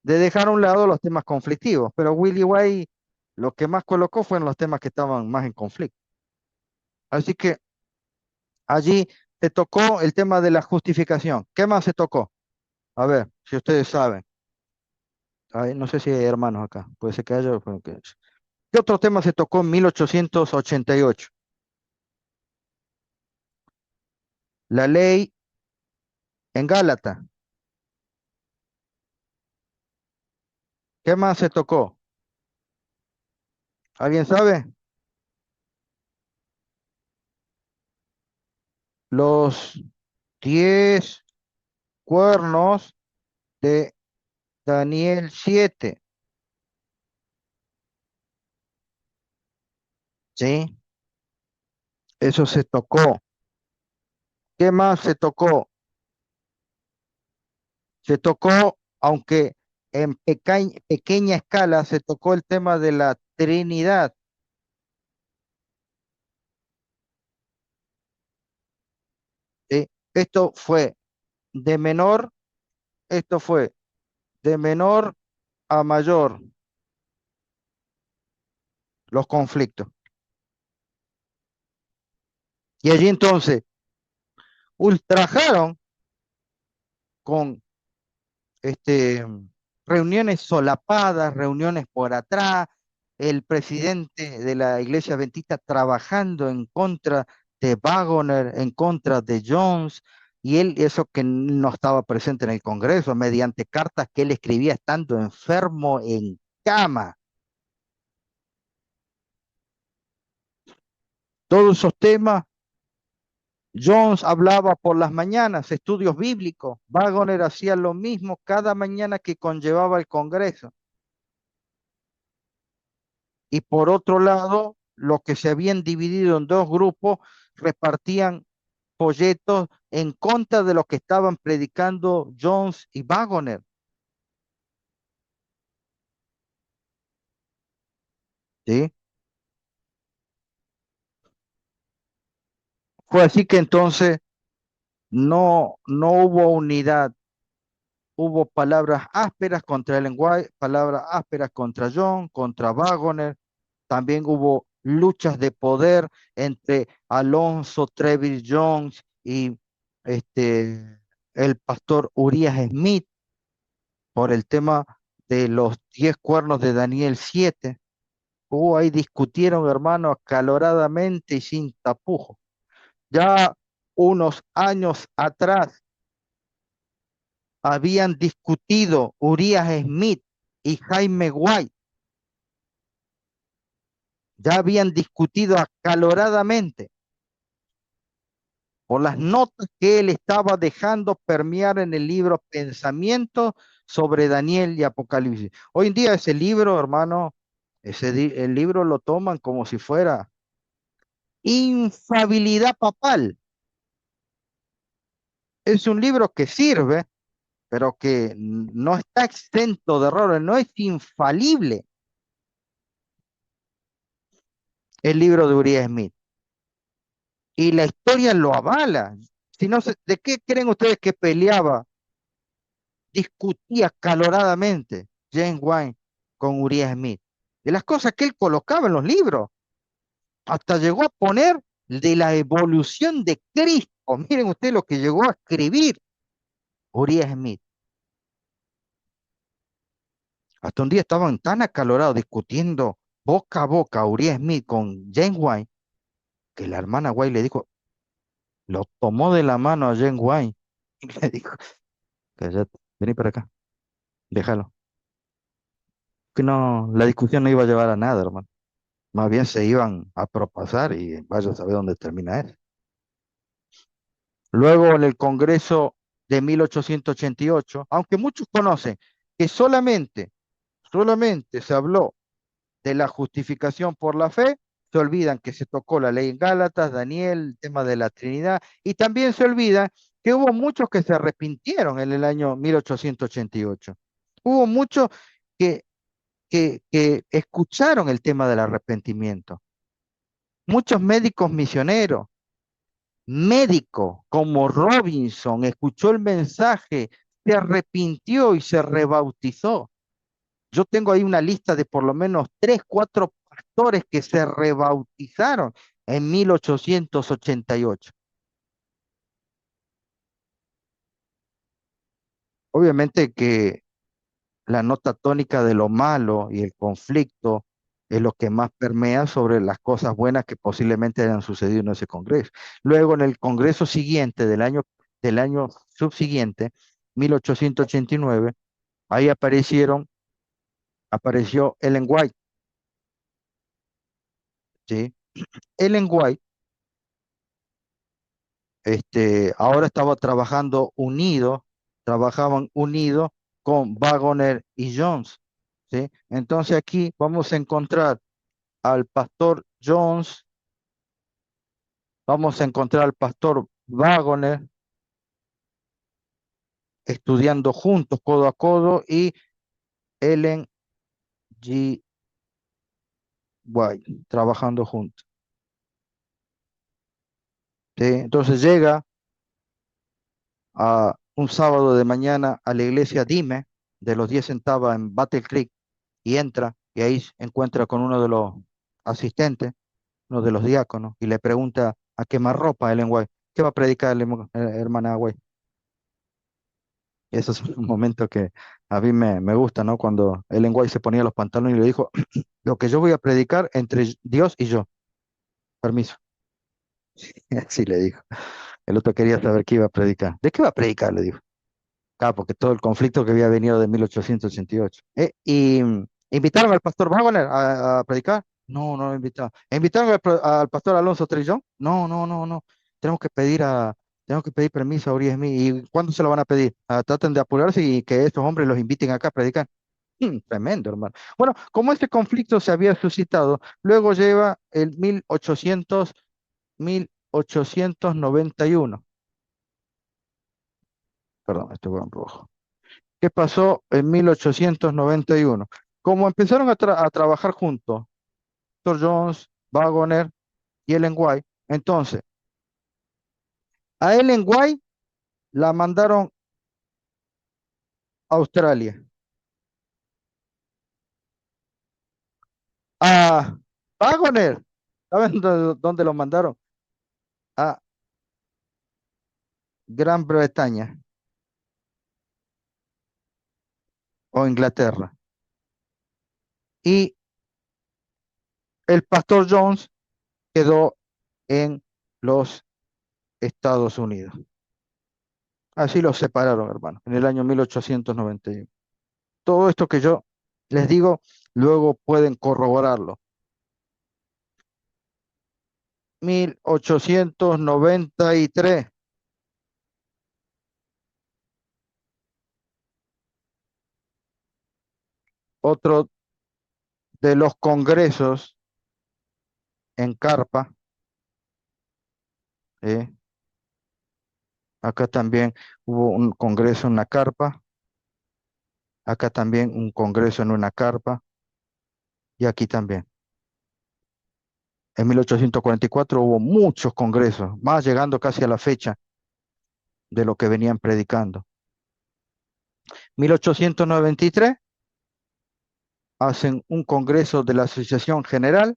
de dejar a un lado los temas conflictivos, pero Willie White Lo que más colocó fueron los temas que estaban más en conflicto. Así que allí se tocó el tema de la justificación. ¿Qué más se tocó? A ver, si ustedes saben. Ay, no sé si hay hermanos acá. Puede ser que haya. ¿Qué otro tema se tocó en 1888? La ley en Gálata. ¿Qué más se tocó? ¿Alguien sabe? Los 10 cuernos de Daniel 7. ¿Sí? Eso se tocó. ¿Qué más se tocó? Se tocó, aunque en pequeña escala, se tocó el tema de la Trinidad. ¿Sí? Esto fue de menor, esto fue de menor a mayor, los conflictos. Y allí entonces ultrajaron con este, reuniones solapadas, reuniones por atrás, el presidente de la Iglesia Adventista trabajando en contra de Wagner, en contra de Jones, y él, eso que no estaba presente en el Congreso, mediante cartas que él escribía estando enfermo en cama. Todos esos temas, Jones hablaba por las mañanas, estudios bíblicos, Wagner hacía lo mismo cada mañana que conllevaba el Congreso. Y por otro lado, los que se habían dividido en dos grupos repartían folletos en contra de lo que estaban predicando Jones y Wagner. ¿Sí? Fue así que entonces no hubo unidad, hubo palabras ásperas contra Ellen White, palabras ásperas contra John, contra Wagner, también hubo luchas de poder entre Alonso Trevor Jones y el pastor Urias Smith por el tema de los 10 cuernos de Daniel 7. Ahí discutieron, hermano, acaloradamente y sin tapujo. Ya unos años atrás habían discutido Urias Smith y Jaime White, ya habían discutido acaloradamente por las notas que él estaba dejando permear en el libro Pensamientos sobre Daniel y Apocalipsis. Hoy en día ese libro, hermano, el libro lo toman como si fuera infabilidad papal. Es un libro que sirve, pero que no está exento de errores, no es infalible el libro de Uriah Smith. Y la historia lo avala. Si no, ¿de qué creen ustedes que peleaba, discutía caloradamente James Wine con Uriah Smith? De las cosas que él colocaba en los libros. Hasta llegó a poner de la evolución de Cristo. Miren ustedes lo que llegó a escribir Uriah Smith. Hasta un día estaban tan acalorados discutiendo boca a boca Uriah Smith con James Wine que la hermana White le dijo, lo tomó de la mano a James Wine y le dijo, cállate, vení para acá, déjalo. Que no, la discusión no iba a llevar a nada, hermano. Más bien se iban a propasar y vaya a saber dónde termina eso. Luego en el Congreso de 1888, aunque muchos conocen que solamente se habló de la justificación por la fe, se olvidan que se tocó la ley en Gálatas, Daniel, el tema de la Trinidad, y también se olvida que hubo muchos que se arrepintieron en el año 1888. Hubo muchos que, que escucharon el tema del arrepentimiento. Muchos médicos misioneros, médicos como Robinson, escuchó el mensaje, se arrepintió y se rebautizó. Yo tengo ahí una lista de por lo menos tres, cuatro pastores que se rebautizaron en 1888. Obviamente que la nota tónica de lo malo y el conflicto es lo que más permea sobre las cosas buenas que posiblemente hayan sucedido en ese Congreso. Luego, en el Congreso siguiente, del año subsiguiente, 1889, ahí apareció Ellen White, ¿sí? Ellen White, ahora trabajaban unidos con Waggoner y Jones, ¿sí? Entonces aquí vamos a encontrar al pastor Jones, vamos a encontrar al pastor Waggoner estudiando juntos, codo a codo, y Ellen G. White trabajando juntos, ¿sí? Entonces llega a un sábado de mañana a la iglesia Dime de los 10 centavos en Battle Creek y entra y ahí se encuentra con uno de los asistentes, uno de los diáconos, y le pregunta a quemarropa Ellen White, ¿qué va a predicar hermana White? Y eso es un momento que a mí me gusta, ¿no? Cuando Ellen White se ponía los pantalones y le dijo, lo que yo voy a predicar entre Dios y yo, permiso. Así le dijo. El otro quería saber qué iba a predicar. ¿De qué va a predicar? Le dijo. Claro, porque todo el conflicto que había venido de 1888. ¿Invitaron al pastor Wagner a predicar? No, no lo invitaron. ¿Invitaron al pastor Alonso Trillón? No, no, no, no. Tenemos que pedir tenemos que pedir permiso a Uri Smith. ¿Y cuándo se lo van a pedir? Traten de apurarse y que estos hombres los inviten acá a predicar. Tremendo, hermano. Bueno, como este conflicto se había suscitado, luego lleva el 1891. Perdón, este fue en rojo. ¿Qué pasó en 1891? Como empezaron a trabajar juntos, Dr. Jones, Waggoner y Ellen White, entonces a Ellen White la mandaron a Australia. A Waggoner, ¿saben dónde lo mandaron? A Gran Bretaña o Inglaterra. Y el pastor Jones quedó en los Estados Unidos. Así los separaron, hermano, en el año 1891. Todo esto que yo les digo, luego pueden corroborarlo. 1893, otro de los congresos en carpa, ¿eh? Acá también hubo un congreso en una carpa, acá también un congreso en una carpa y aquí también. En 1844 hubo muchos congresos, más llegando casi a la fecha de lo que venían predicando. 1893 hacen un congreso de la Asociación General.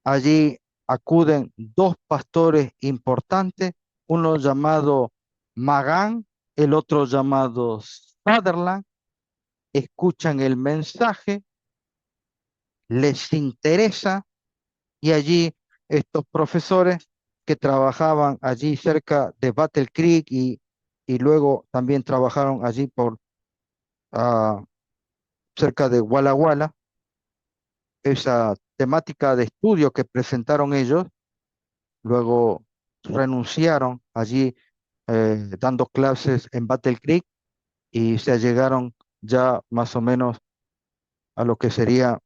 Allí acuden dos pastores importantes, uno llamado Magán, el otro llamado Sutherland, escuchan el mensaje, les interesa y allí estos profesores que trabajaban allí cerca de Battle Creek y luego también trabajaron allí ah, cerca de Walla Walla, esa temática de estudio que presentaron ellos, luego renunciaron allí dando clases en Battle Creek y se llegaron ya más o menos a lo que sería,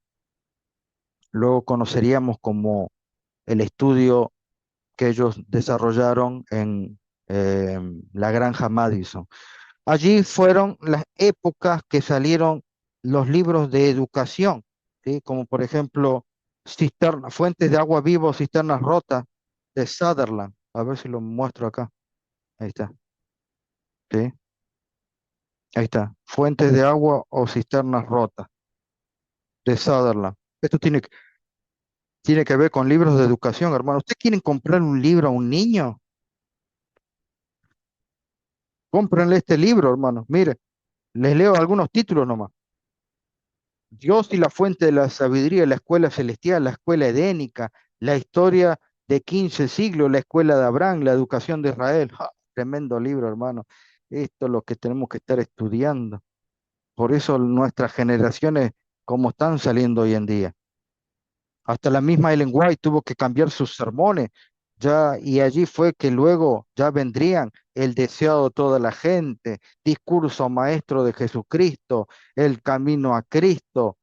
luego conoceríamos como el estudio que ellos desarrollaron en la Granja Madison. Allí fueron las épocas que salieron los libros de educación, ¿sí? Como por ejemplo Fuentes de agua viva, cisternas rotas de Sutherland. A ver si lo muestro acá. Ahí está. ¿Sí? Ahí está. Fuentes de agua o cisternas rotas de Sutherland. Esto tiene que ver con libros de educación, hermano. ¿Ustedes quieren comprar un libro a un niño? Cómprenle este libro, hermano. Mire, les leo algunos títulos nomás. Dios y la fuente de la sabiduría, la escuela celestial, la escuela edénica, la historia de 15 siglos, la escuela de Abraham, la educación de Israel. ¡Ja! Tremendo libro, hermano. Esto es lo que tenemos que estar estudiando. Por eso nuestras generaciones, como están saliendo hoy en día. Hasta la misma Ellen White tuvo que cambiar sus sermones, ya, y allí fue que luego ya vendrían el deseado de toda la gente, discurso maestro de Jesucristo, el camino a Cristo,